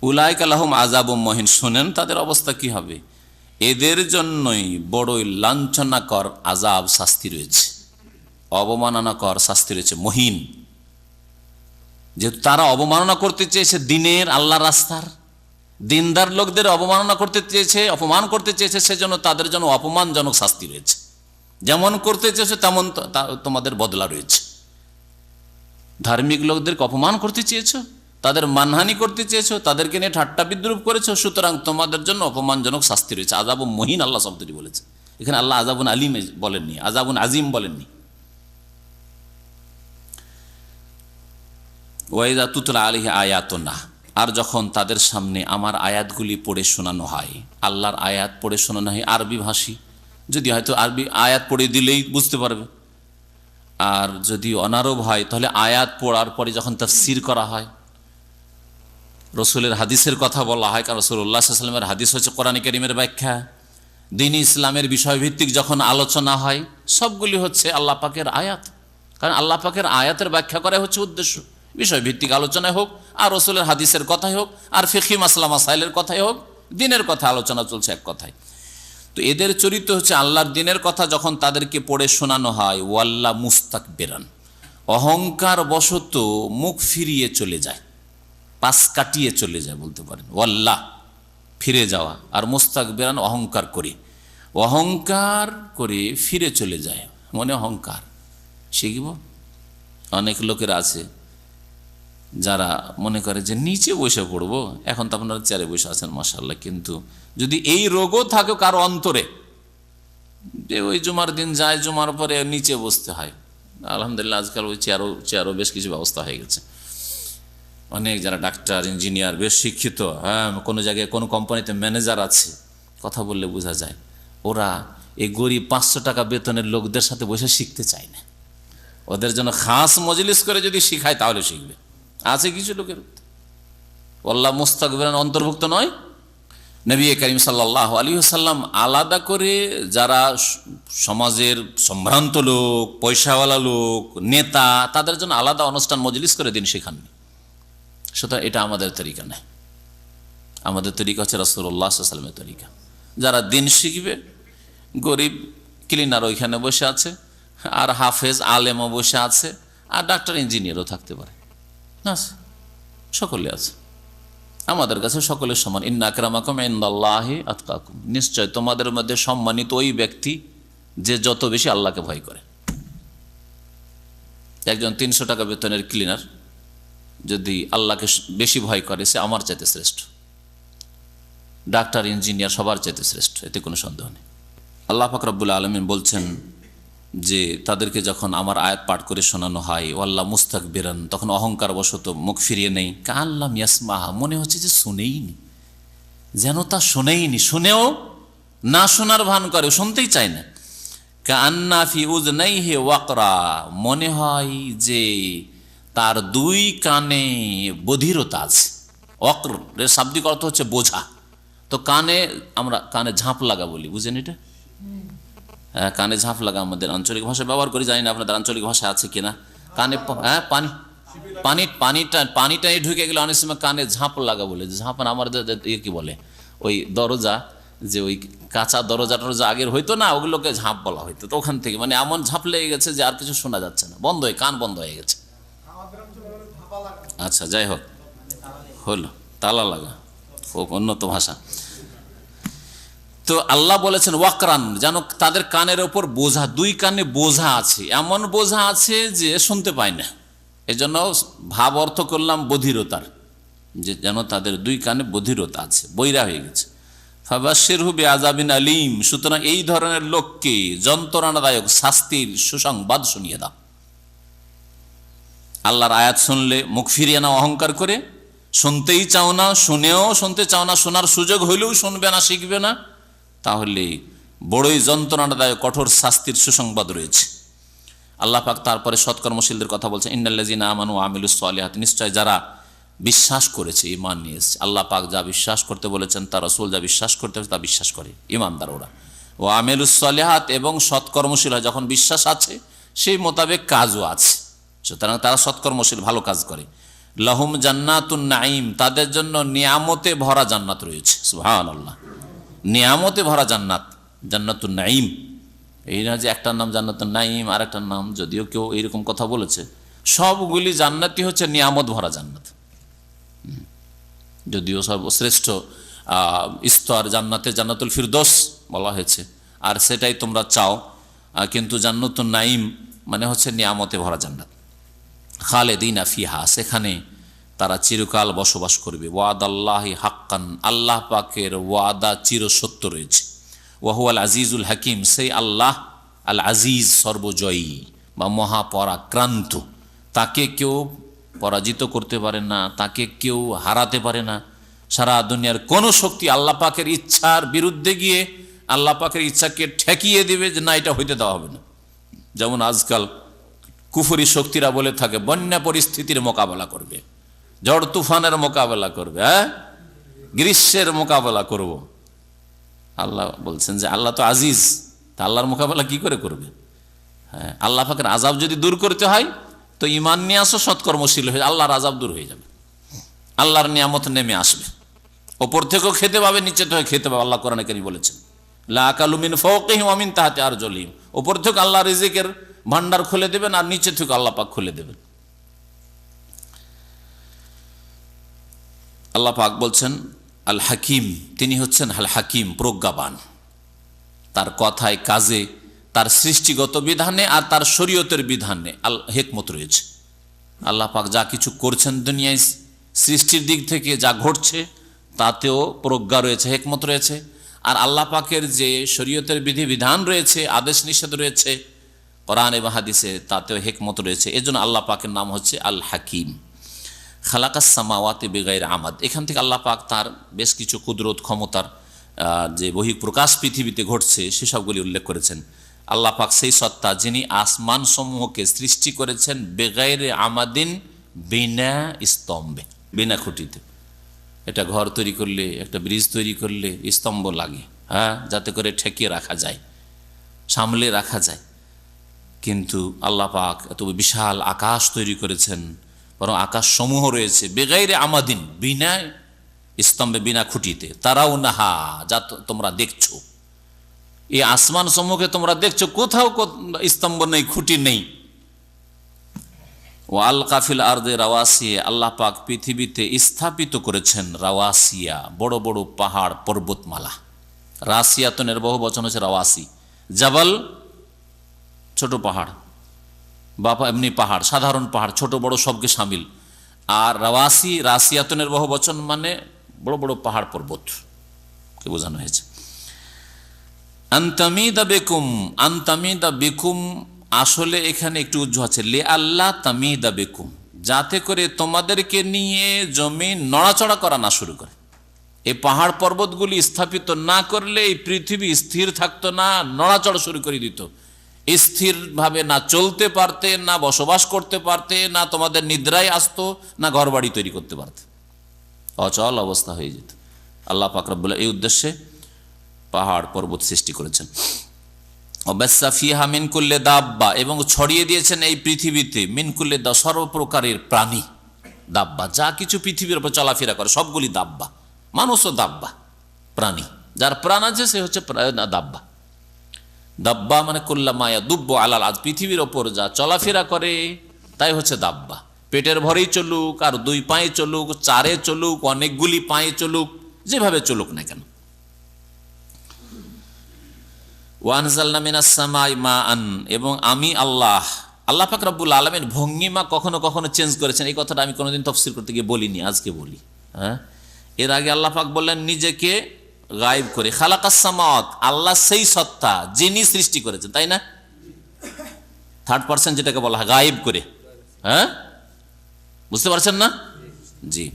উলাইকা লাহুম আযাবুম মুহিন, শোনেন তাদের অবস্থা কি হবে। এদের জন্যই বড়ই লাঞ্ছনাকর আযাব, শাস্তি রয়েছে, অবমাননাকর শাস্তি রয়েছে, মুহিন। যেহেতু তারা অবমাননা করতে চেয়েছে দিনের, আল্লাহ রাস্তার, দিনদার লোকদের অবমাননা করতে চেয়েছে, অপমান করতে চেয়েছে, সেজন্য তাদের জন্য অপমানজনক শাস্তি রয়েছে। যেমন করতে চেয়েছে তেমন তোমাদের বদলা রয়েছে। ধার্মিক লোকদেরকে অপমান করতে চেয়েছো, তাদের মানহানি করতে চেয়েছো, তাদেরকে নিয়ে ঠাট্টা বিদ্রুপ করেছো, সুতরাং তোমাদের জন্য অপমানজনক শাস্তি রয়েছে। আযাবুন মুহিন আল্লাহ শব্দটি বলেছে এখানে, আল্লাহ আযাবুন আলিম বলেননি, আযাবুন আজিম বলেননি। ওয়াইদা তুতলা আলাইহি আয়াতুনা, আর যখন তাদের সামনে আমার আয়াতগুলি পড়ে শোনানো হয়, আল্লাহর আয়াত পড়ে শোনানো হয়, আরবি ভাষী, যদি হয়তো আরবি আয়াত পড়ে দিলেই বুঝতে পারবে। আর যদি অনারব হয়, তাহলে আয়াত পড়ার পরে যখন তাফসীর করা হয়, রসুলের হাদিসের কথা বলা হয়, কারণ রাসূলুল্লাহ সাল্লাল্লাহু আলাইহি ওয়াসাল্লামের হাদিস হচ্ছে কোরআন কারীমের ব্যাখ্যা। দ্বীন ইসলামের বিষয়ভিত্তিক যখন আলোচনা হয়, সবগুলি হচ্ছে আল্লাহ পাকের আয়াত, কারণ আল্লাহ পাকের আয়াতের ব্যাখ্যা করা হচ্ছে উদ্দেশ্য। বিষয়ভিত্তিক আলোচনায় হোক, আর রসুলের হাদিসের কথাই হোক, আর ফিকহি মাসলা মাসাইলের কথাই হোক, দিনের কথা আলোচনা চলছে এক কথায়। তো এদের চরিত্র হচ্ছে আল্লাহর দিনের কথা যখন তাদেরকে পড়ে শোনানো হয়, ওয়াল্লা মুস্তাকবিরান, অহংকার বশত মুখ ফিরিয়ে চলে যায়, পাশ কাটিয়ে চলে যায় বলতে পারেন। ওয়াল্লা ফিরে যাওয়া, আর মুস্তাকবিরান অহংকার করে, অহংকার করে ফিরে চলে যায়, মনে অহংকার। শিখব অনেক লোকের আছে যারা মনে করে যে নিচে বসে পড়বো, এখন তো আপনারা চেয়ারে বসে আছেন মাশাআল্লাহ, কিন্তু যদি এই রোগও থাকে কারো অন্তরে, যে ওই জুমার দিন যায়, জুমার পরে নিচে বসতে হয়, আলহামদুলিল্লাহ আজকাল ওই চেয়ারও বেশ কিছু ব্যবস্থা হয়ে গেছে। অনেক যারা ডাক্তার, ইঞ্জিনিয়ার, বেশ শিক্ষিত, হ্যাঁ, কোনো জায়গায় কোনো কোম্পানিতে ম্যানেজার আছে, কথা বললে বোঝা যায় ওরা এই গরিব 500 টাকা বেতনের লোকদের সাথে বসে শিখতে চায় না। ওদের জন্য খাস মজলিস করে যদি শিখায় তাহলে শিখবে। আছে কিছু লোকের, আল্লাহ মুস্তাকবিরান অন্তর্ভুক্ত নয়। নবী করিম সাল্লাল্লাহু আলাইহি ওয়াসাল্লাম আলাদা করে যারা সমাজের সম্ভ্রান্ত লোক, পয়সাওয়ালা লোক, নেতা, তাদের জন্য আলাদা অনুষ্ঠান মজলিস করে দিন শেখাননি। সুতরাং এটা আমাদের তরিকা নয়। আমাদের তরিকা হচ্ছে রাসূলুল্লাহ সাল্লাল্লাহু আলাইহি ওয়াসাল্লামের তরিকা। যারা দিন শিখবে, গরিব ক্লিনার ওইখানে বসে আছে, আর হাফেজ আলেমও বসে আছে, আর ডাক্তার ইঞ্জিনিয়ারও থাকতে পারে, আছে, সকলে আছে। আমাদের কাছে সকলের সমান। ইন্না আকরামাকুম ইনদাল্লাহি আতকাকুম, নিশ্চয় তোমাদের মধ্যে সম্মানিত ওই ব্যক্তি যে যত বেশি আল্লাহকে ভয় করে। একজন 300 টাকা বেতনের ক্লিনার যদি আল্লাহকে বেশি ভয় করে, সে আমার চাইতে শ্রেষ্ঠ। ডাক্তার ইঞ্জিনিয়ার সবার চাইতে শ্রেষ্ঠ, এতে কোনো সন্দেহ নেই। আল্লাহ পাক রব্বুল আলামিন বলছেন যে তাদেরকে যখন আমার আয়াত পাঠ করে শোনানো হয়, ওয়াল্লাহ মুস্তাকবিরান, তখন অহংকার বশত মুখ ফিরিয়ে নেই। কাল্লাম ইয়াসমাহা, মনে হচ্ছে যে শুনেইনি, যেন তা শুনেইনি, শুনেও না শোনার ভান করে, শুনতেই চায় না। কান্না ফি উযনাইহি ওয়াকরা, মনে হয় যে তার 2 কানে বধিরতা আছে। ওয়াকর এর শাব্দিক অর্থ হচ্ছে বোঝা। তো কানে, আমরা কানে ঝাঁপ লাগা বলি, বুঝেন এটা? হ্যাঁ, কানে ঝাঁপ লাগা আমাদের আঞ্চলিক ভাষায় ব্যবহার করি, জানি না আপনাদের আঞ্চলিক ভাষা আছে কিনা। কানে পানিটাই ঢুকে গেলে অনেক সময় কানে ঝাঁপ লাগা বলে। ঝাঁপ আমাদের কি বলে, ওই দরজা, যে ওই কাঁচা দরজা টরজা আগের হইতো না, ওগুলোকে ঝাঁপ বলা হইতো। তো ওখান থেকে মানে এমন ঝাঁপ লেগে গেছে যে আর কিছু শোনা যাচ্ছে না, বন্ধ হয়ে, কান বন্ধ হয়ে গেছে। আচ্ছা, যাই হোক, হলো তালা লাগা, খুব উন্নত ভাষা। তো আল্লাহ বলেছেন ওয়াকরান, যেন তাদের কানের ওপর বোঝা, 2 কানে বোঝা আছে, এমন বোঝা আছে যে শুনতে পায় না। এই জন্য ভাব অর্থ করলাম বধিরতার, যে যেন তাদের 2 কানে বধিরতা আছে, বৈরা হয়ে গেছে। ফাবাশশিরহু বিআযাবিন আলীম, সুতরাং এই ধরনের লোককে যন্ত্রণাদায়ক শাস্তির সুসংবাদ শুনিয়ে দাও। আল্লাহর আয়াত শুনলে মুখ ফিরিয়ে নাও অহংকার করে, শুনতেই চাও না, শুনেও শুনতে চাও না, শোনার সুযোগ হইলেও শুনবে না, শিখবে না, তাহলে বড়ই যন্ত্রণাদায়ক কঠোর শাস্তির সুসংবাদ রয়েছে। আল্লাহ পাক তারপরে সৎকর্মশীলদের কথা বলছেন, ইন্নাল্লাযীনা আমানু ওয়া আমিলুস সালিহাত, নিশ্চয় যারা বিশ্বাস করেছে, ঈমান নিয়ে এসেছে। আল্লাহ পাক যা বিশ্বাস করতে বলেছেন, তার রাসূল যা বিশ্বাস করতে তা বিশ্বাস করে, ঈমানদার ওরা। ওয়া আমিলুস সালিহাত, এবং সৎকর্মশীল হয়, যখন বিশ্বাস আছে সেই মোতাবেক কাজও আছে, সুতরাং তারা সৎকর্মশীল, ভালো কাজ করে। লাহুম জান্নাতুন নাঈম, তাদের জন্য নিয়ামতে ভরা জান্নাত রয়েছে। সুবহানাল্লাহ, নিয়ামতে ভরা জান্নাত, জান্নাতুন নাঈম। এই না যে একটার নাম জান্নাতুন নাঈম আর একটার নাম, যদিও কেউ এইরকম কথা বলেছে, সবগুলি জান্নাতি হচ্ছে নিয়ামত ভরা জান্নাত। যদিও সর্বশ্রেষ্ঠ স্তর জান্নাতে জান্নাতুল ফিরদৌস বলা হয়েছে, আর সেটাই তোমরা চাও, কিন্তু জান্নাতুন নাঈম মানে হচ্ছে নিয়ামতে ভরা জান্নাত। খালেদিনা ফিহা, সেখানে তারা চিরকাল বসবাস করবে। ওয়াদাল্লাহি হাক্কান, আল্লাহ পাকের ওয়াদা চিরসত্য রয়েছে। ওয়াহুয়াল আজিজুল হাকিম, সেই আল্লাহ আল আজিজ, সর্বজয়ী বা মহাপরাক্রান্ত, তাকে কেউ পরাজিত করতে পারে না, তাকে কেউ হারাতে পারে না। সারা দুনিয়ার কোনো শক্তি আল্লাহ পাকের ইচ্ছার বিরুদ্ধে গিয়ে আল্লাহ পাকের ইচ্ছাকে ঠেকিয়ে দিবে যে না, এটা হইতে দেওয়া হবে না। যেমন আজকাল কুফরি শক্তিরা বলে থাকে বন্যা পরিস্থিতির মোকাবেলা করবে, ঝড় তুফানের মোকাবেলা করবে, গ্রীষ্মের মোকাবেলা করব। আল্লাহ বলছেন যে আল্লাহ তো আজিজ, তা আল্লাহর মোকাবেলা কি করে করবে? হ্যাঁ, আল্লাহ পাকের আযাব যদি দূর করতে হয় তো ঈমান নিয়ে আসো, সৎকর্মশীল হয়ে, আল্লাহর আযাব দূর হয়ে যাবে, আল্লাহর নিয়ামত নেমে আসবে। ওপর থেকেও খেতে পাবে, নিচে থেকে খেতে পাবে। আল্লাহ কোরআনে কারীমে বলেছেন লা আকালু মিন ফাওকিহিম ওয়া মিন তাহতি আরজুলিহিম, ওপর থেকে আল্লাহ রিজিকের ভান্ডার খুলে দেবেন, আর নিচে থেকে আল্লাহ পাক খুলে দেবেন। আল্লাহ পাক বলছেন আল হাকিম, তিনি হচ্ছেন আল হাকিম, প্রজ্ঞাবান। তার কথায়, কাজে, তার সৃষ্টিগত বিধানে আর তার শরীয়তের বিধানে আল হিকমত রয়েছে। আল্লাহ পাক যা কিছু করছেন দুনিয়ায় সৃষ্টির দিক থেকে, যা ঘটছে তাতেও প্রজ্ঞা রয়েছে, হিকমত রয়েছে। আর আল্লাহ পাকের যে শরীয়তের বিধি বিধান রয়েছে, আদেশ নিষেধ রয়েছে কোরআন এবং হাদিসে, তাতেও হিকমত রয়েছে। এজন্য আল্লাহ পাকের নাম হচ্ছে আল হাকিম। খালাকাস সামাওয়াতি বিগাইর আমাদ, এখান থেকে আল্লাহ পাক তার বেশ কিছু কুদরত, ক্ষমতার যে বহিঃপ্রকাশ পৃথিবীতে ঘটছে সেসবগুলি উল্লেখ করেছেন। আল্লাহ পাক সেই সত্তা যিনি আসমান সমূহকে সৃষ্টি করেছেন বেগাইরে আমাদিন, বিনা স্তম্ভে, বিনা খুঁটিতে। এটা ঘর তৈরি করলে, একটা ব্রিজ তৈরি করলে স্তম্ভ লাগে, হ্যাঁ, যাতে করে ঠেকিয়ে রাখা যায়, সামলে রাখা যায়। কিন্তু আল্লাহ পাক এত বিশাল আকাশ তৈরি করেছেন, বরং আকাশ সমূহ রয়েছে বেগাইরে আমাদিন, বিনা স্তম্ভে, বিনা খুঁটিতে। তারাও নাহা, যা তোমরা দেখছো, এই আসমান সমূহকে তোমরা দেখছো, কোথাও স্তম্ভ নেই, খুঁটি নেই। ও আল কাফিল আরদে রাওয়াসিয়া, আল্লাহ পাক পৃথিবীতে স্থাপিত করেছেন রাওয়াসিয়া, বড় বড় পাহাড় পর্বতমালা। রাসিয়াতনের বহু বচন হচ্ছে রাওয়াসি। জাবাল ছোট পাহাড়, বা এমনি পাহাড়, সাধারণ পাহাড়, ছোট বড় সবকে সামিল। আর রাওয়াসি, রাসিয়াতনের বহু বচন মানে বড় বড় পাহাড় পর্বত কে বোঝানো হয়েছে। আনতামিদা বেকুম, আনতামিদা বেকুম আসলে এখানে একটু উজ্জ্ব আছে, লে আল্লাহ তামিদা বেকুম, যাতে করে তোমাদেরকে নিয়ে জমিন নড়াচড়া করা না শুরু করে। এই পাহাড় পর্বতগুলি স্থাপিত না করলে এই পৃথিবী স্থির থাকতো না, নড়াচড়া শুরু করে দিত। স্থিরভাবে না চলতে পারতে, না বসবাস করতে পারতে, না তোমাদের নিদ্রায় আসতো, না ঘরবাড়ি তৈরি করতে পারতে, অচল অবস্থা হয়ে যেত। আল্লাহ পাক রব্বুল এই উদ্দেশ্যে পাহাড় পর্বত সৃষ্টি করেছেন। অবাসা ফিহা মিন কুল্লি দাব্বা, এবং ছড়িয়ে দিয়েছেন এই পৃথিবীতে মিন কুল্লি দাব্বা, সর্বপ্রকারের প্রাণী। দাব্বা যা কিছু পৃথিবীর উপর চলাফেরা করে সবগুলি দাব্বা, মানুষও দাব্বা, প্রাণী। যার প্রাণ আছে সে হচ্ছে দাব্বা। দাব্বা মানে কুল্লা মায়া দুব্ব আলাল, আজ পৃথিবীর ওপর যা চলাফেরা করে তাই হচ্ছে দাব্বা। পেটের ভরেই চলুক, আর দুই পায়ে চলুক, চারে চলুক, অনেকগুলি পায়ে চলুক, যেভাবে চলুক না কেন। ওয়ানজালনা মিনাস সামাই মাআন, এবং আমি আল্লাহ, আল্লাহ পাক রব্বুল আলামিন ভঙ্গিমা কখনো কখনো চেঞ্জ করেছেন। এই কথাটা আমি কোনোদিন তাফসীর করতে গিয়ে বলিনি, আজকে বলি। হ্যাঁ, এর আগে আল্লাহ পাক বললেন নিজেকে গায়েব করে, খালাকাস সামাওয়াত, আল্লাহ সেই সত্তা যিনি সৃষ্টি করেছেন, তাই না? থার্ড পারসন যেটাকে বলা হয় গায়েব করে। হ্যাঁ, বুঝতে পারছেন না? জি।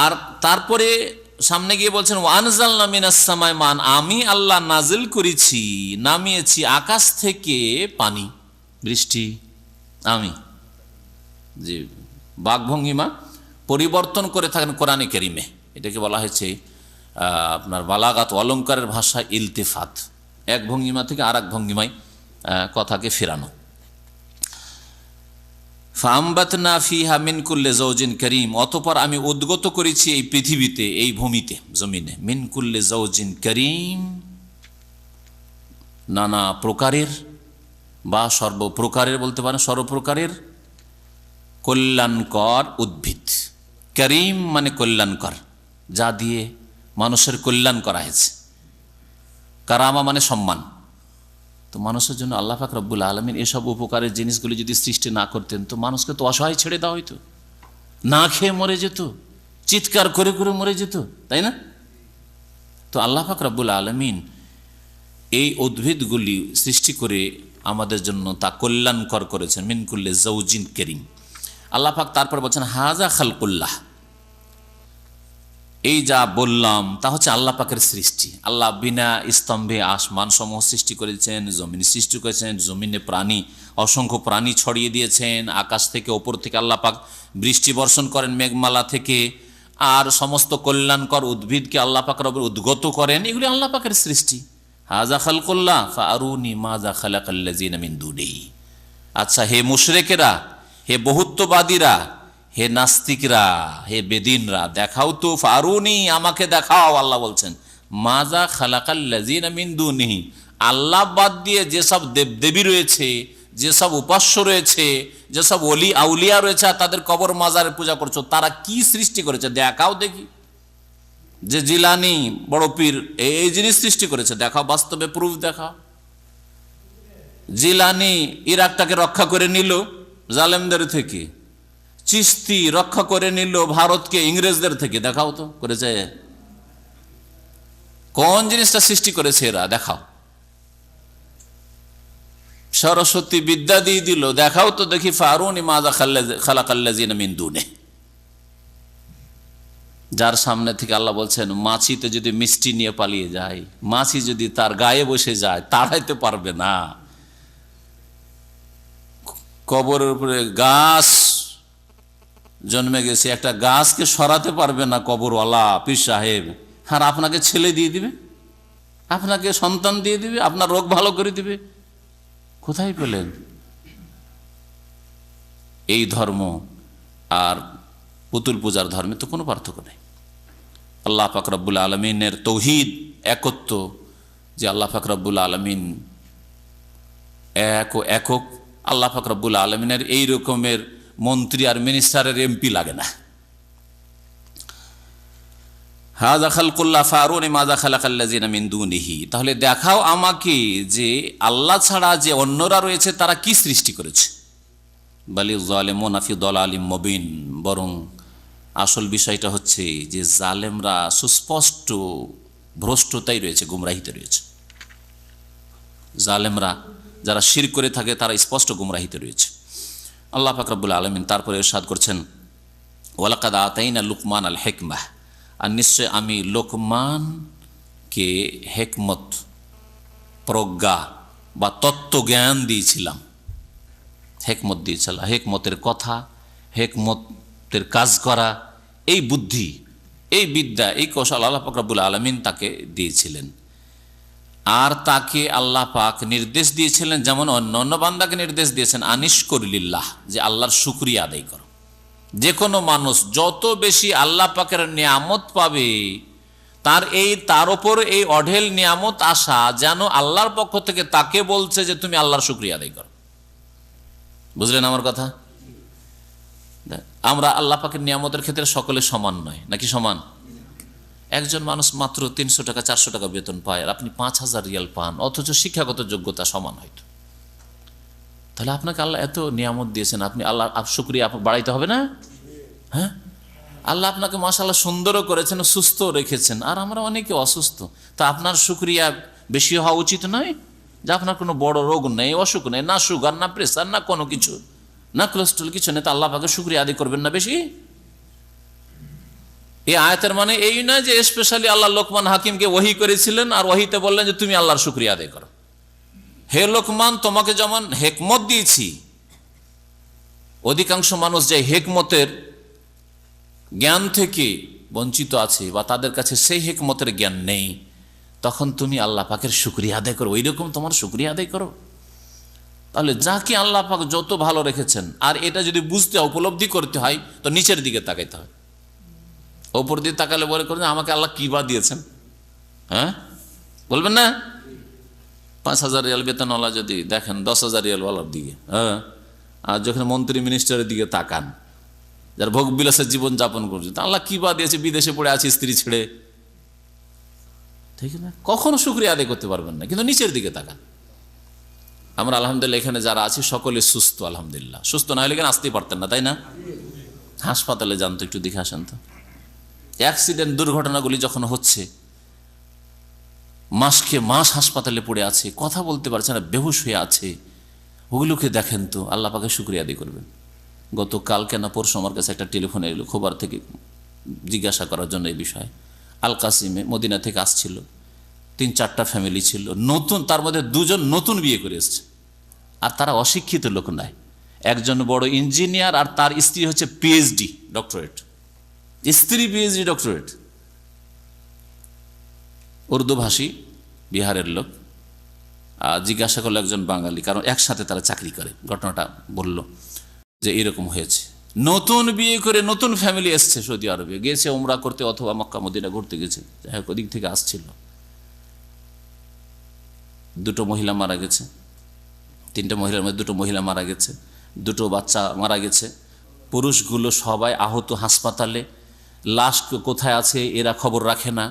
আর তারপরে সামনে গিয়ে বলছেন ওয়ানজালনা মিনাস সামাই মান, আমি আল্লাহ নাজিল করেছি, নামিয়েছি আকাশ থেকে পানি, বৃষ্টি আমি। জি, বাকভঙ্গিমা পরিবর্তন করে থাকেন কোরআনে কারীমে, এটাকে বলা হয়েছে আপনার বালাগাত, অলঙ্কারের ভাষা ইলতিফাত, এক ভঙ্গিমা থেকে আর এক ভঙ্গিমায় কথাকে ফেরানো। ফাআমবাতনা ফিহা মিন কুল্লি যাওজিন কারীম, অতঃপর আমি উদ্গত করেছি এই পৃথিবীতে, এই ভূমিতে, জমিনে, মিন কুল্লি যাওজিন কারীম, নানা প্রকারের বা সর্বপ্রকারের বলতে পারেন, সর্বপ্রকারের কল্যাণকর উদ্ভিদ। কারীম মানে কল্যাণকর, যা দিয়ে মানুষের কল্যাণ করা হয়েছে। কারামা মানে সম্মান। তো মানুষের জন্য আল্লাহ পাক রব্বুল আলামিন এসব উপকারের জিনিসগুলি যদি সৃষ্টি না করতেন তো মানুষকে তো অসহায় ছেড়ে দেওয়া হইতো, না খেয়ে মরে যেত, চিৎকার করে করে মরে যেত, তাই না? তো আল্লাহ পাক রব্বুল আলামিন এই উদ্ভিদগুলি সৃষ্টি করে আমাদের জন্য তা কল্যাণকর করেছেন। মিন কুল্লি যাওজিন কারীম। আল্লাহ পাক তারপর বলছেন হাযা খালকুল্লাহ, এই যা বললাম তা হচ্ছে আল্লাহ পাকের সৃষ্টি। আল্লাহ বিনা স্তম্ভে আসমান সমূহ সৃষ্টি করেছেন, জমিন সৃষ্টি করেছেন, জমিনে প্রাণী, অসংখ্য প্রাণী ছড়িয়ে দিয়েছেন। আকাশ থেকে, ওপর থেকে আল্লাহ পাক বৃষ্টি বর্ষণ করেন মেঘমালা থেকে, আর সমস্ত কল্যাণকর উদ্ভিদকে আল্লাহ পাক রব্বুল উদ্গত করেন। এগুলি আল্লাহ পাকের সৃষ্টি। হাযা খালকুল্লাহ ফাআরুনি মাযা খালাকাল্লাযিনা মিন দুনিহি। আচ্ছা হে মুশরিকেরা, হে বহুত্ববাদীরা, হে নাস্তিকরা, হে বেদিনরা, দেখাও তো, ফারুনি আমাকে দেখাও, আল্লাহ বলছেন, মাযা খালাকাল্লাযিনা মিন দুনিহি, আল্লাহ বাদ দিয়ে যেসব দেবদেবী রয়েছে, যেসব উপাস্য রয়েছে, যেসব ওলি আউলিয়া রয়েছে, তাদের কবর মাজারের পূজা করছো, তারা কি সৃষ্টি করেছে দেখাও দেখি। যে জিলানি বড় পীর এই জিনিস সৃষ্টি করেছে দেখাও, বাস্তবে প্রুফ দেখাও। জিলানি ইরাকটাকে রক্ষা করে নিল জালেমদের থেকে, চিশতি রক্ষা করে নিল ভারতকে ইংরেজদের থেকে, দেখাও তো করেছে। কোন জিনিসটা সৃষ্টি করেছে এরা দেখাও। সরস্বতী বিদ্যা দিয়ে দিল, দেখাও তো দেখি। ফারুনি মাযা খালাকাল্লাযিনা মিন দুনিহি। যার সামনে থেকে আল্লাহ বলছেন মাছিতে যদি মিষ্টি নিয়ে পালিয়ে যায়, মাছি যদি তার গায়ে বসে যায় তাড়াইতে পারবে না। কবরের উপরে গাছ জন্মে গেছে, একটা গাছকে সরাতে পারবে না কবরওয়ালা পীর সাহেব, আর আপনাকে ছেলে দিয়ে দিবে, আপনাকে সন্তান দিয়ে দিবে, আপনার রোগ ভালো করে দিবে। কোথায় পেলেন? এই ধর্ম আর পুতুল পূজার ধর্মে তো কোনো পার্থক্য নেই। আল্লাহ পাক রব্বুল আলামিনের তৌহিদ, একত্ব, যে আল্লাহ পাক রব্বুল আলামিন এক ও একক, আল্লাহ পাক রব্বুল আলমিনের এই রকমের মন্ত্রী আর মিনিস্টারের এমপি লাগে না। হাযা খালকুল্লাহ ফারুনি মাযা খালাকাল্লাযিনা মিন দুনিহি, তাহলে দেখাও আমাকে যে আল্লাহ ছাড়া যে অন্যরা রয়েছে তারা কি সৃষ্টি করেছে। বালি যালিমুনা ফি দালালিম মুবিন, বরং আসল বিষয়টা হচ্ছে যে জালেমরা সুস্পষ্ট ভ্রষ্টতাই রয়েছে, গুমরাহিতে রয়েছে। জালেমরা যারা শিরক করে থাকে তারা স্পষ্ট গুমরাহিতে রয়েছে। আল্লাহ পাক রব্বুল আলামিন তারপরে ইরশাদ করছেন, ওয়ালাকাদ আতাইনা লুকমান আল হিকমাহ, আর নিশ্চয় আমি লোকমানকে হেকমত, প্রজ্ঞা বা তত্ত্বজ্ঞান দিয়েছিলাম। হেকমত দিয়েছিলাম, হেকমতের কথা, হেকমতের কাজ করা, এই বুদ্ধি, এই বিদ্যা, এই কৌশল আল্লাহ পাক রব্বুল আলামিন তাকে দিয়েছিলেন। আর তাকে আল্লাহ পাক নির্দেশ দিয়েছিলেন, যেমন অন্য অন্য বান্দাকে নির্দেশ দিয়েছেন, আনিশকুর লিল্লাহ, যে আল্লাহর শুকরিয়া আদায় করো। যে কোনো মানুষ যত বেশি আল্লাহ পাকের নিয়ামত পাবে, তার ওপর এই অঢেল নিয়ামত আসা যেন আল্লাহর পক্ষ থেকে তাকে বলছে যে তুমি আল্লাহর শুকরিয়া আদায় করো। বুঝলেন আমার কথা? আমরা আল্লাহ পাকের নিয়ামতের ক্ষেত্রে সকলে সমান নয়, নাকি সমান? একজন মানুষ মাত্র 300 টাকা 400 টাকা বেতন পায়, আর আপনি 5000 রিয়াল পান, অথচ শিক্ষাগত যোগ্যতা সমান হয়তো। তাহলে আপনাকে আল্লাহ এত নিয়ামত দিয়েছেন, আপনি আল্লাহ শুকরিয়া বাড়াইতে হবে না? হ্যাঁ, আল্লাহ আপনাকে মাশাআল্লাহ সুন্দরও করেছেন, সুস্থ রেখেছেন, আর আমরা অনেকে অসুস্থ। তা আপনার শুকরিয়া বেশি হওয়া উচিত নয়? যে আপনার কোনো বড় রোগ নেই, অসুখ নেই, না সুগার, না প্রেসার, না কোনো কিছু, না কোলেস্ট্রল, কিছু নেই, তা আল্লাহ পাকে শুকরিয়া আদায় করবেন না বেশি? এই আয়াতের মানে এই নয় যে স্পেশালি আল্লাহ লোকমান হাকিমকে ওহী করেছিলেন আর ওহীতে বললেন যে তুমি আল্লাহর শুকরিয়া আদায় করো। হে লোকমান, তোমাকে যেমন হেকমত দিয়েছি, অধিকাংশ মানুষ যে হেকমতের জ্ঞান থেকে বঞ্চিত আছে বা তাদের কাছে সেই হেকমতের জ্ঞান নেই, তখন তুমি আল্লাহ পাকের শুকরিয়া আদায় করো, ওই রকম তোমার শুকরিয়া আদায় করো। তাহলে যাকে আল্লাহ পাক যত ভালো রেখেছেন, আর এটা যদি বুঝতে উপলব্ধি করতে হয় তো নিচের দিকে তাকাইতে হয়। ওপর দিয়ে তাকালে বলে করেন আমাকে আল্লাহ কি বা দিয়েছেন, হ্যাঁ বলবেন না? 5000 রিয়াল বেতনওয়ালা যদি দেখেন 10,000 রিয়ালওয়ালার দিকে, হ্যাঁ, আর যখন মন্ত্রী মিনিস্টারের দিকে তাকান, যার ভোগ বিলাসের জীবন যাপন করছে, তা আল্লাহ কি বা দিয়েছে, বিদেশে পড়ে আছে স্ত্রী ছেড়ে, ঠিক না? কখনো শুকরিয়া আদায় করতে পারবেন না। কিন্তু নিচের দিকে তাকান। আমরা আলহামদুলিল্লাহ এখানে যারা আছি সকলে সুস্থ, আলহামদুলিল্লাহ। সুস্থ না হলে কেন আসতেই পারতেন না, তাই না? হাসপাতালে যান তো, একটু দেখে আসেন তো। অ্যাক্সিডেন্ট, দুর্ঘটনাগুলি যখন হচ্ছে, মাসকে মাস হাসপাতালে পড়ে আছে, কথা বলতে পারছে না, বেহুশ হয়ে আছে, ওগুলোকে দেখেন তো, আল্লাহ পাকে শুকরিয়া আদায় করবেন। গতকাল কেন পরশু আমার কাছে একটা টেলিফোন এলো খোবার থেকে জিজ্ঞাসা করার জন্য এই বিষয়ে। আল কাসিমে মদিনা থেকে আসছিল, 3-4টা ফ্যামিলি ছিল, নতুন, তার মধ্যে 2 জন নতুন বিয়ে করে এসছে, আর তারা অশিক্ষিত লোক নয়। একজন বড় ইঞ্জিনিয়ার আর তার স্ত্রী হচ্ছে পিএইচডি ডক্টরেট, স্ত্রী পিএইচডি ডক্টরেট, উর্দু ভাষী, বিহারের লোক। জিজ্ঞাসা করলো একজন বাঙালি, কারণ একসাথে তারা চাকরি করে, ঘটনাটা বলল যে এরকম হয়েছে। নতুন বিয়ে করে নতুন ফ্যামিলি এসছে, সৌদি আরবে গিয়েছে উমরা করতে অথবা মক্কা মদিনা ঘুরতে গেছে, যাই হোক ওদিক থেকে আসছিল। 2টো মহিলা মারা গেছে, 3টে মহিলার মধ্যে 2টো মহিলা মারা গেছে, 2টো বাচ্চা মারা গেছে। পুরুষগুলো সবাই আহত হাসপাতালে, লাশ কোথায় আছে এরা খবর রাখে না,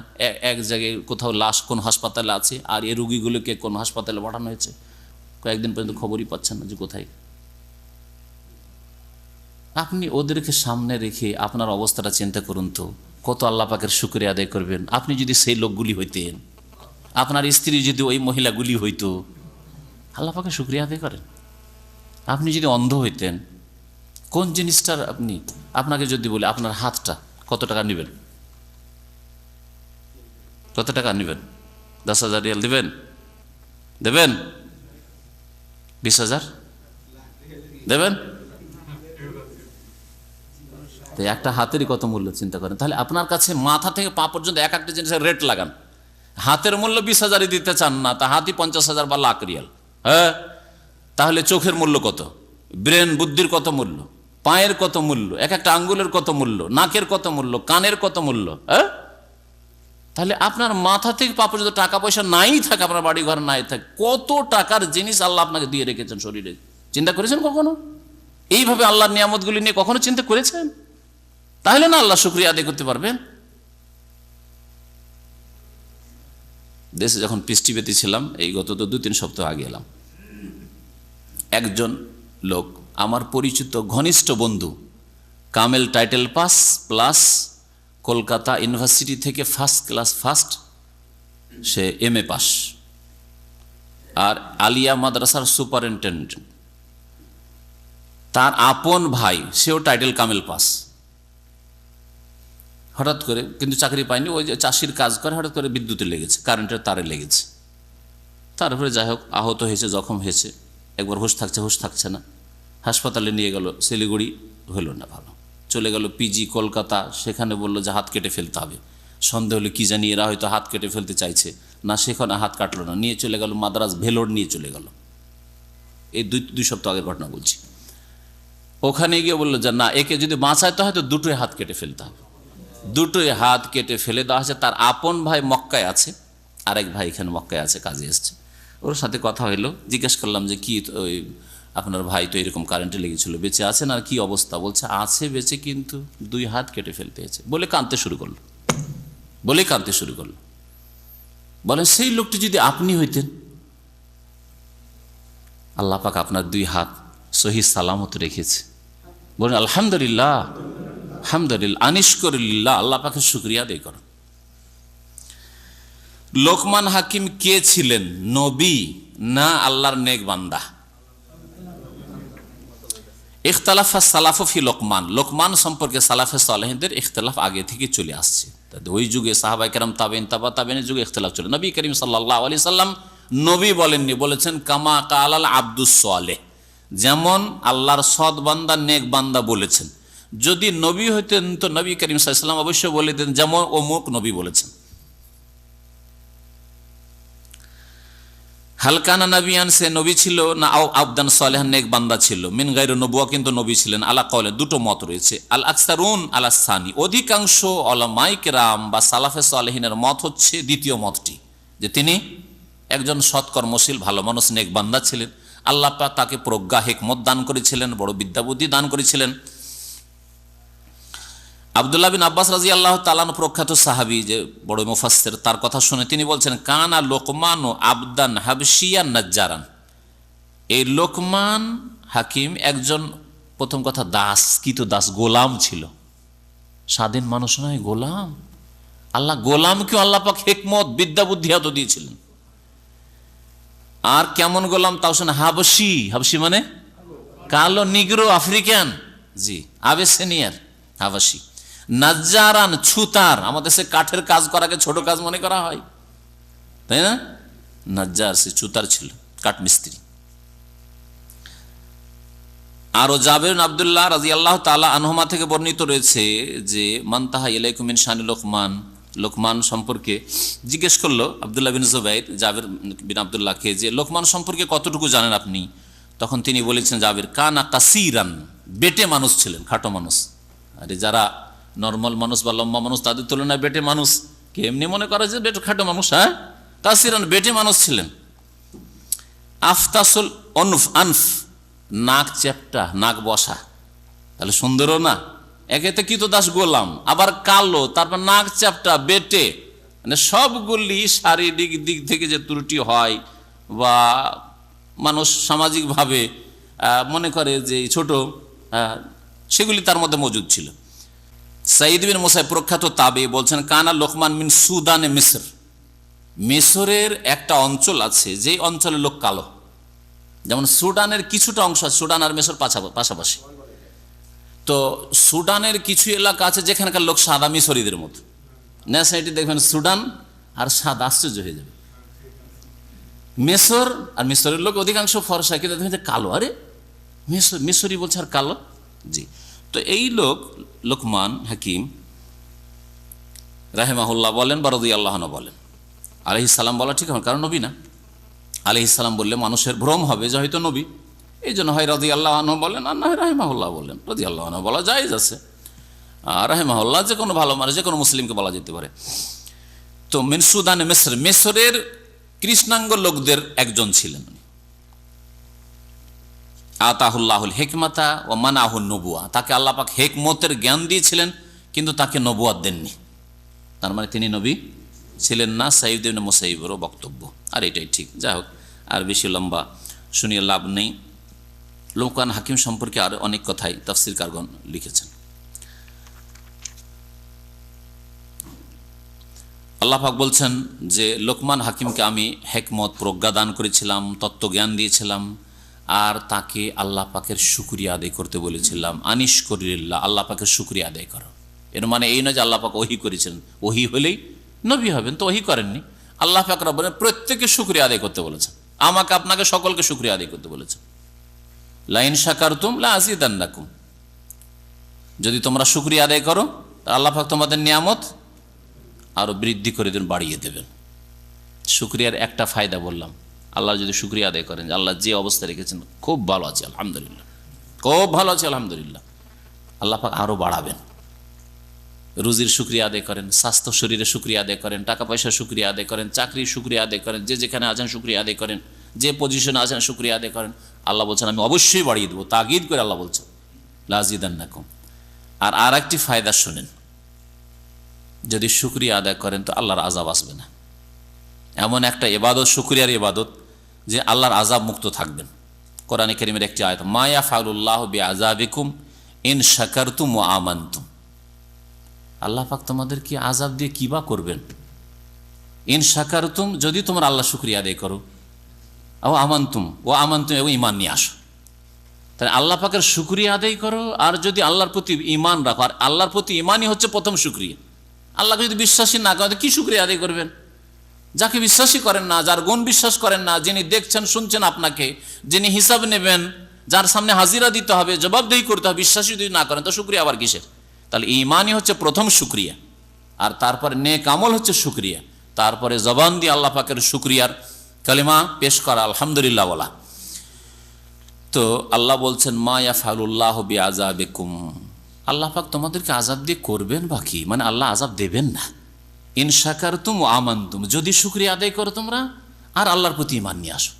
এক জায়গায় কোথাও লাশ কোন হাসপাতালে আছে, আর এই রুগীগুলোকে কোন হাসপাতালে পাঠানো হয়েছে কয়েকদিন পর্যন্ত খবরই পাচ্ছেন না যে কোথায়। আপনি ওদেরকে সামনে রেখে আপনার অবস্থাটা চিন্তা করুন তো, কত আল্লাহ পাকের শুকরিয়া আদায় করবেন। আপনি যদি সেই লোকগুলি হইতেন, আপনার স্ত্রী যদি ওই মহিলাগুলি হইতো, আল্লাহ পাকের শুকরিয়া আদায় করেন। আপনি যদি অন্ধ হইতেন, কোন জিনিসটার আপনাকে যদি বলে আপনার হাতটা কত টাকা নেবেন, কত টাকা নেবেন? 10,000 রিয়াল দেবেন? দেবেন? 20,000 দেবেন? তো একটা হাতেরই কত মূল্য চিন্তা করেন। তাহলে আপনার কাছে মাথা থেকে পা পর্যন্ত এক একটা জিনিসের রেট লাগান। হাতের মূল্য 20,000 দিতে চান না, তা হাতই 50,000 বা লাখ রিয়াল। হ্যাঁ, তাহলে চোখের মূল্য কত, ব্রেন বুদ্ধির কত মূল্য, পায়ের কত মূল্য, এক একটা আঙ্গুলের কত মূল্য, নাকের কত মূল্য, কানের কত মূল্য। হ্যাঁ, তাহলে আপনার মাথা থেকে পা পর্যন্ত টাকা পয়সা নাই থাকে, আপনার বাড়ি ঘর নাই থাকে, কত টাকার জিনিস আল্লাহ আপনাকে দিয়ে রেখেছেন শরীরে। চিন্তা করেছেন কখনো? এইভাবে আল্লাহর নিয়ামতগুলি নিয়ে কখনো চিন্তা করেছেন? তাহলে না আল্লাহ শুকরিয়া আদায় করতে পারবেন। দেশে যখন পিস টিভিতে ছিলাম, এই গত তো 2-3 সপ্তাহ আগে এলাম, একজন লোক আমার পরিচিত ঘনিষ্ঠ বন্ধু, কামেল title pass plus Kolkata university থেকে ফার্স্ট ক্লাস ফার্স্ট, সে MA পাস, আর আলিয়া মাদ্রাসার সুপারিনটেন্ডেন্ট। তার আপন ভাই, সেও টাইটেল কামেল পাস, হঠাৎ করে কিন্তু চাকরি পায়নি, ওই যে চাষির কাজ করে, হঠাৎ করে বিদ্যুতে লেগেছে, কারেন্টের তারে লেগেছে। তারপরে যাই হোক আহত হয়েছে, জখম হয়েছে, একবার হুঁশ থাকছে না, হাসপাতালে নিয়ে গেল, শিলিগুড়ি, হলো না ভালো, চলে গেল PG কলকাতা, সেখানে বলল যে হাত কেটে ফেলতে হবে। সন্দেহ হলে কি জানি এরা হয়তো হাত কেটে ফেলতে চাইছে, না সেখানে হাত কাটলো না, নিয়ে চলে গেল মাদ্রাজ, ভেলোর নিয়ে চলে গেল। এই 2 সপ্তাহ আগের ঘটনা বলছি। ওখানে গিয়ে বললো যে না, একে যদি বাঁচাইতে হয় তো 2টোই হাত কেটে ফেলতে হবে। 2টোই হাত কেটে ফেলে দেওয়া হয়েছে। তার আপন ভাই মক্কায় আছে, আরেক ভাই এখানে মক্কায় আছে, কাজে এসছে। ওর সাথে কথা হইলো, জিজ্ঞেস করলাম যে কি ওই আপনার ভাই তো এরকম কারেন্টে লেগেছিল, বেঁচে আছেন আর কি অবস্থা? বলছে আছে বেঁচে, কিন্তু 2 হাত কেটে ফেলতে হয়েছে। বলে কাঁদতে শুরু করলো। বলেন সেই লোকটি যদি আপনি হইতেন, আল্লাহ পাক আপনার 2 হাত সহি সালামত রেখেছে। বলেন আলহামদুলিল্লাহ, আনিশকুরিল্লাহ, আল্লাহ পাকের শুকরিয়া আদায় করুন। লোকমান হাকিম কে ছিলেন, নবী না আল্লাহর নেক বান্দা? ইখতিলাফ সালাফু ফি লোকমান সম্পর্কে সালাফে সালেহিনদের ইখতিলাফ আগে থেকে চলে আসছে। ওই যুগে সাহাবায়ে কেরাম, তাবেঈন, তাবেঈনের যুগে ইখতিলাফ ছিল। নবী করিম সাল্লাল্লাহু আলাইহি সাল্লাম নবী বলেননি, বলেছেন কামা কালাল আব্দুস সালেহ, যেমন আল্লাহর সৎ বান্দা নেক বান্দা বলেছেন। যদি নবী হইতেন তো নবী করিম সাল্লাল্লাহু আলাইহি সাল্লাম অবশ্যই বলে দেন যেমন অমুক নবী বলেছেন। হালকানা নবিয়ান, সে নবী ছিল না আবদান সালেহান, নেক বান্দা ছিল। মিন গায়রি নবুয়া, কিন্তু নবী ছিলেন। আলা কওলে, 2টো মত রয়েছে। আল আকসারুন আলা সানি, অধিকাংশ উলামায়ে কেরাম বা সালাফে সালেহিনের মত হচ্ছে দ্বিতীয় মতটি, যে তিনি একজন সৎকর্মশীল ভালো মানুষ, নেক বান্দা ছিলেন। আল্লাহ পাক তাকে প্রজ্ঞা, হিকমত দান করেছিলেন, বড় বিদ্যা বুদ্ধি দান করেছিলেন। আব্দুল্লাহ বিন আব্বাস রাদিয়াল্লাহু তাআলা আনহু, প্রখ্যাত সাহাবী, যে বড় মুফাসসির, তার কথা শুনে তিনি বলছেন কানা লোকমান আবদান হাবশিয়ান নাজ্জারান। এই লোকমান হাকিম একজন, প্রথম কথা দাস, দাস, গোলাম ছিল। স্বাধীন মানুষ নয়, গোলাম। আল্লাহ গোলামকেও আল্লাহ পাক হিকমত, বিদ্যা বুদ্ধি এত দিয়েছিলেন। আর কেমন গোলাম তাও শুনে, হাবশি মানে কালো, নিগ্রো, আফ্রিকান, জি, আবেসিনিয়ার, হাবশি। নাজ্জারান, ছুতার, আমাদের সে কাঠের কাজ করাকে ছোট কাজ মনে করা হয়, তাই না? নাজ্জার, সে ছুতার ছিল, কাঠমিস্ত্রি। আরো জাবের বিন আব্দুল্লাহ রাদিয়াল্লাহু তাআলা আনহুমা থেকে বর্ণিত রয়েছে যে মান তাহা ইলাইকুম মিন শানি লোকমান সম্পর্কে জিজ্ঞেস করলো আব্দুল্লাহ বিন জুবাইর জাবের বিন আব্দুল্লাহকে, যে লোকমান সম্পর্কে কতটুকু জানেন আপনি? তখন তিনি বলেছেন, জাবের কানা কাসিরান, বেটে মানুষ ছিলেন, খাটো মানুষ। আরে যারা নর্মাল মানুষ বা লম্বা মানুষ, তাদের তুলনায় বেটে মানুষ কে এমনি মনে করে যে বেটে খাটো মানুষ, হ্যাঁ? কাসিরান, বেটে মানুষ ছিলেন। আফতাসুল আনফ, নাক চ্যাপ্টা, নাক বসা, তাহলে সুন্দরও না। একেতে কি তো দাস গোলাম, আবার কালো, তারপর নাক চ্যাপ্টা, বেটে, মানে সবগুলি শারীরিক দিক থেকে যে ত্রুটি হয় বা মানুষ সামাজিকভাবে মনে করে যে ছোট, সেগুলি তার মধ্যে মজুদ ছিল। সাইদ বিন মুসাইব, প্রখ্যাত তাবি, বলছেন কানা লোকমান মিন সুদানে মিসর, মিসরের একটা অঞ্চল আছে যে অঞ্চলের লোক কালো। যেমন সুদানের কিছুটা অংশ আছে, সুদান আর মিসর পাশাপাশি। তো সুদানের কিছু এলাকা আছে যেখানকার লোক সাদা, মিশরীদের মতো। ন্যাশনালিটি দেখবেন সুদান আর সাদা, আশ্চর্য হয়ে যাবে। মিশর আর মিশরের লোক অধিকাংশ ফর্সা, কিন্তু দেখবেন কালো। আরে মিশরি বলছে আর কালো, জি। তো এই লোকমান হাকিম রাহিমাহুল্লাহ বলেন বা রাদিয়াল্লাহু আনহু বলেন, আলাইহিস সালাম বলা ঠিক হবে, কারণ নবী না। আলাইহিস সালাম বললে মানুষের ভ্রম হবে যে হয়তো নবী, এই জন্য হয় রাদিয়াল্লাহু আনহু বলেন, আর না হয় রাহিমাহুল্লাহ বলেন। রাদিয়াল্লাহু আনহু বলা জায়েজ আছে, আর রাহিমাহুল্লাহ যে কোনো ভালো মানুষ, যে কোনো মুসলিমকে বলা যেতে পারে। তো মিন সুদানে মিসর, মিসরের কৃষ্ণাঙ্গ লোকদের একজন ছিলেন। আতাহুল্লাহুল হিকমাতা ও মানাহুন নবুয়া, তাকে আল্লাহ পাক হেকমতের জ্ঞান দিয়েছিলেন কিন্তু তাকে নবুয়াত দেননি। তার মানে তিনি নবী ছিলেন না, সাইয়্যিদ ইবনে মুসাইয়্যিবেরও বক্তব্য। আর এটাই ঠিক। যাই হোক, আর বেশি লম্বা শুনিয়ে লাভ নেই। লোকমান হাকিম সম্পর্কে আর অনেক কথাই তাফসীরকারগণ লিখেছেন। আল্লাহ পাক বলছেন যে লোকমান হাকিমকে আমি হেকমত প্রজ্ঞা দান করেছিলাম, তত্ত্বজ্ঞান দিয়েছিলাম, আর তাকে আল্লাহ পাকের শুকরিয়া আদায় করতে বলেছিলাম। আনিশকুরিল্লাহ, আল্লাহ পাকের শুকরিয়া আদায় করো। এর মানে এই নয় যে আল্লাহ পাক ওহী করেছেন, ওহী হলেই নবী হবেন, তো ওহী করেননি। আল্লাহ পাক রব্বুল আলামিন প্রত্যেককে শুকরিয়া আদায় করতে বলেছেন, আমাকে আপনাকে সকলকে শুকরিয়া আদায় করতে বলেছেন। লাইন শাকারতুম লা আযীদান্নাকুম, যদি তোমরা শুকরিয়া আদায় করো তা আল্লাহ পাক তোমাদের নিয়ামত আরো বৃদ্ধি করে দেন, বাড়িয়ে দেবেন। শুকরিয়ার একটা ফায়দা বললাম, আল্লাহ যদি শুকরিয়া আদায় করেন যে আল্লাহ যে অবস্থা রেখেছেন খুব ভালো আছে আলহামদুলিল্লাহ, খুব ভালো আছে আলহামদুলিল্লাহ, আল্লাহ পাক আরো বাড়াবেন। রুজির শুকরিয়া আদায় করেন, স্বাস্থ্য শরীরে শুকরিয়া আদায় করেন, টাকা পয়সার শুকরিয়া আদায় করেন, চাকরির শুকরিয়া আদায় করেন, যে যেখানে আছেন শুকরিয়া আদায় করেন, যে পজিশনে আছেন শুকরিয়া আদায় করেন। আল্লাহ বলছেন আমি অবশ্যই বাড়িয়ে দেবো, তাগিদ করে আল্লাহ বলছেন লা আযীদান্নাকুম। আর একটি ফায়দা শুনেন, যদি শুকরিয়া আদায় করেন তো আল্লাহর আযাব আসবে না। এমন একটা ইবাদত, শুকরিয়ার ইবাদত, যে আল্লাহর আযাব মুক্ত থাকবেন। কোরআনে কারীমের একটি আয়াত, মা ইয়াফআলুল্লাহু বিআযাবিকুম ইন শাকারতুম ওয়া আমানতুম। আল্লাহ পাক তোমাদের কি আযাব দিয়ে কিবা করবেন? ইন শাকারতুম, যদি তোমরা আল্লাহ শুকরিয়া আদায় করো, ও আমানতুম এবং ঈমান নিয়ে আসো। তাহলে আল্লাহ পাকের শুকরিয়া আদায় করো, আর যদি আল্লাহর প্রতি ঈমান রাখো। আর আল্লাহর প্রতি ঈমানই হচ্ছে প্রথম শুকরিয়া। আল্লাহকে যদি বিশ্বাসী না করেন কি শুকরিয়া আদায় করবেন? যাকে বিশ্বাসী করেন না, যার গুণ বিশ্বাস করেন না, যিনি দেখছেন শুনছেন আপনাকে, যিনি হিসাব নেবেন, যার সামনে হাজিরা দিতে হবে, জবাবদেহি করতে হবে, বিশ্বাসী যদি না করেন তো শুকরিয়া আবার কিসের? তাহলে ঈমানই হচ্ছে প্রথম শুকরিয়া, আর তারপরে নেক আমল হচ্ছে শুকরিয়া, তারপরে জবান দিয়ে আল্লাহ পাকের শুকরিয়ার কালিমা পেশ করা, আলহামদুলিল্লাহ বলা। তো আল্লাহ বলছেন মা ইয়াফআলুল্লাহু বিআযাবিকুম, আল্লাহ পাক তোমাদেরকে আযাব দিয়ে করবেন বাকি, মানে আল্লাহ আযাব দেবেন না। ইন শাকারতুম ওয়া আমানতুম, যদি শুকরিয়া আদায় করো তোমরা আর আল্লাহর প্রতি ঈমান নিয়ে আসো।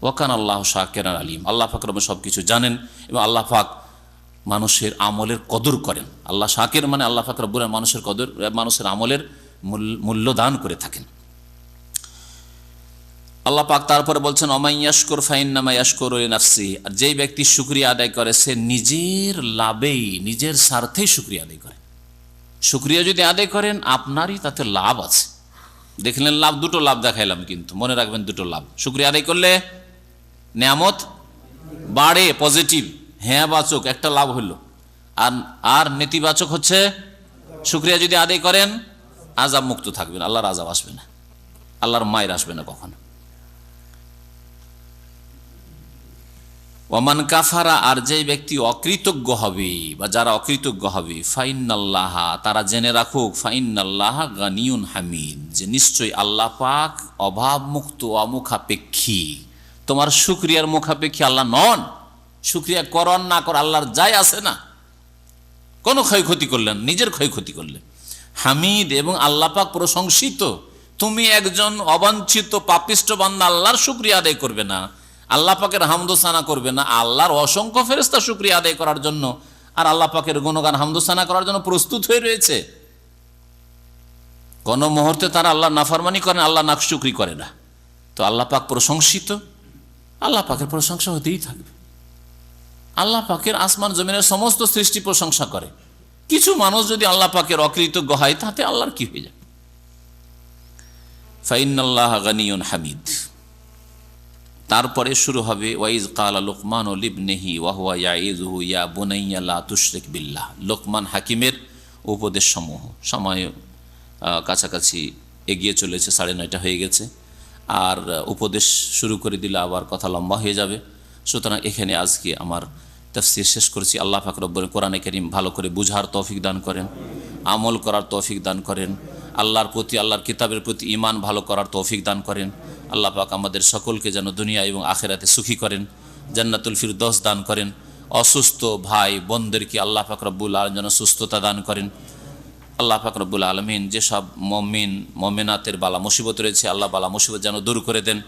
ওয়া কানা আল্লাহু শাকিরান আলীম, আল্লাহ পাক রব্বুল সব কিছু জানেন এবং আল্লাহ পাক মানুষের আমলের কদর করেন। আল্লাহ শাকির মানে আল্লাহ পাক রব্বুল মানুষের কদর, মানুষের আমলের মূল্য দান করে থাকেন। আল্লাহ পাক তারপরে বলছেন ওমান ইয়াশকুর ফাইন্নামা ইয়াশকুরু লিনাফসি, আর যেই ব্যক্তি শুকরিয়া আদায় করে সে নিজের লাভেই, নিজের স্বার্থেই শুকরিয়া আদায় করে। শুকরিয়া যদি আদায় করেন আপনারই তাতে লাভ আছে। দেখলেন লাভ, দুটো লাভ দেখাইলাম, কিন্তু মনে রাখবেন দুটো লাভ। শুকরিয়া আদায় করলে নিয়ামত বাড়ে, পজিটিভ হ্যাঁ বাচক একটা লাভ হলো, আর নেতিবাচক হচ্ছে শুকরিয়া যদি আদায় করেন আযাব মুক্ত থাকবেন, আল্লাহর আযাব আসবে না, আল্লাহর মায়ের আসবে না কখনো। ওমান কাফারা, আর যেই ব্যক্তি অকৃতজ্ঞ হবে বা যারা অকৃতজ্ঞ হবে, ফাইন্নাল্লাহ, তারা জেনে রাখুক, ফাইন্নাল্লাহ গানিয়ুন হামিদ, যে নিশ্চয়ই আল্লাহ পাক অভাব মুক্ত, অমুখাপেক্ষী। তোমার শুকরিয়ার মুখাপেক্ষী আল্লাহ নন। শুকরিয়া করন না কর আল্লাহর যায় আসে না, কোনো ক্ষয়ক্ষতি করলেন, নিজের ক্ষয়ক্ষতি করলেন। হামিদ, এবং আল্লাহ পাক প্রশংসিত। তুমি একজন অবাঞ্ছিত পাপিষ্ঠ বান্দা আল্লাহর শুকরিয়া আদায় করবে না, আল্লাহ পাকের হামদোসানা করবে না, আল্লাহর অসংখ্য ফেরেশতা শুকরিয়া আদায় করার জন্য আর আল্লাহ পাকের গুণগান হামদোসানা করার জন্য প্রস্তুত হয়ে রয়েছে। কোন মুহূর্তে তারা আল্লাহ নাফরমানি করেন, আল্লাহ নাকশুকরি করে না। তো আল্লাহ পাক প্রশংসিত, আল্লাহ পাকের প্রশংসা হতেই থাকবে। আল্লাহ পাকের আসমান জমিনের সমস্ত সৃষ্টি প্রশংসা করে। কিছু মানুষ যদি আল্লাহ পাকের অকৃতজ্ঞ হয় তাতে আল্লাহর কি হয়ে যায়? ফাইন্নাল্লাহ গানিয়ুন হামিদ। তারপরে শুরু হবে ওয়াইজ ক্বালা লুকমানু লিবনিহি ওয়া হুয়া ইয়াইযুহু ইয়া বুনাইয়া লা তুশরিক বিল্লাহ। লোকমান হাকিমের উপদেশ সমূহ। সময় কাছাকাছি এগিয়ে চলেছে, 9:30 হয়ে গেছে, আর উপদেশ শুরু করে দিলে আবার কথা লম্বা হয়ে যাবে। সুতরাং এখানে আজকে আমার তাফসীর শেষ করছি। আল্লাহ পাক রব্বুল কোরআনে কারীম ভালো করে বুঝার তৌফিক দান করেন, আমল করার তৌফিক দান করেন, আল্লাহর প্রতি, আল্লাহর কিতাবের প্রতি ঈমান ভালো করার তৌফিক দান করেন। আল্লাহ পাক আমাদের সকলকে যেন দুনিয়া এবং আখিরাতে সুখী করেন, জান্নাতুল ফিরদৌস দান করেন। অসুস্থ ভাই বোনদেরকে আল্লাহ পাক রব্বুল আলামিন যেন সুস্থতা দান করেন। আল্লাহ পাক রব্বুল আলামিন যেসব মুমিন মুমিনাতের বালা মুসিবত রয়েছে, আল্লাহ বালা মুসিবত যেন দূর করে দেন।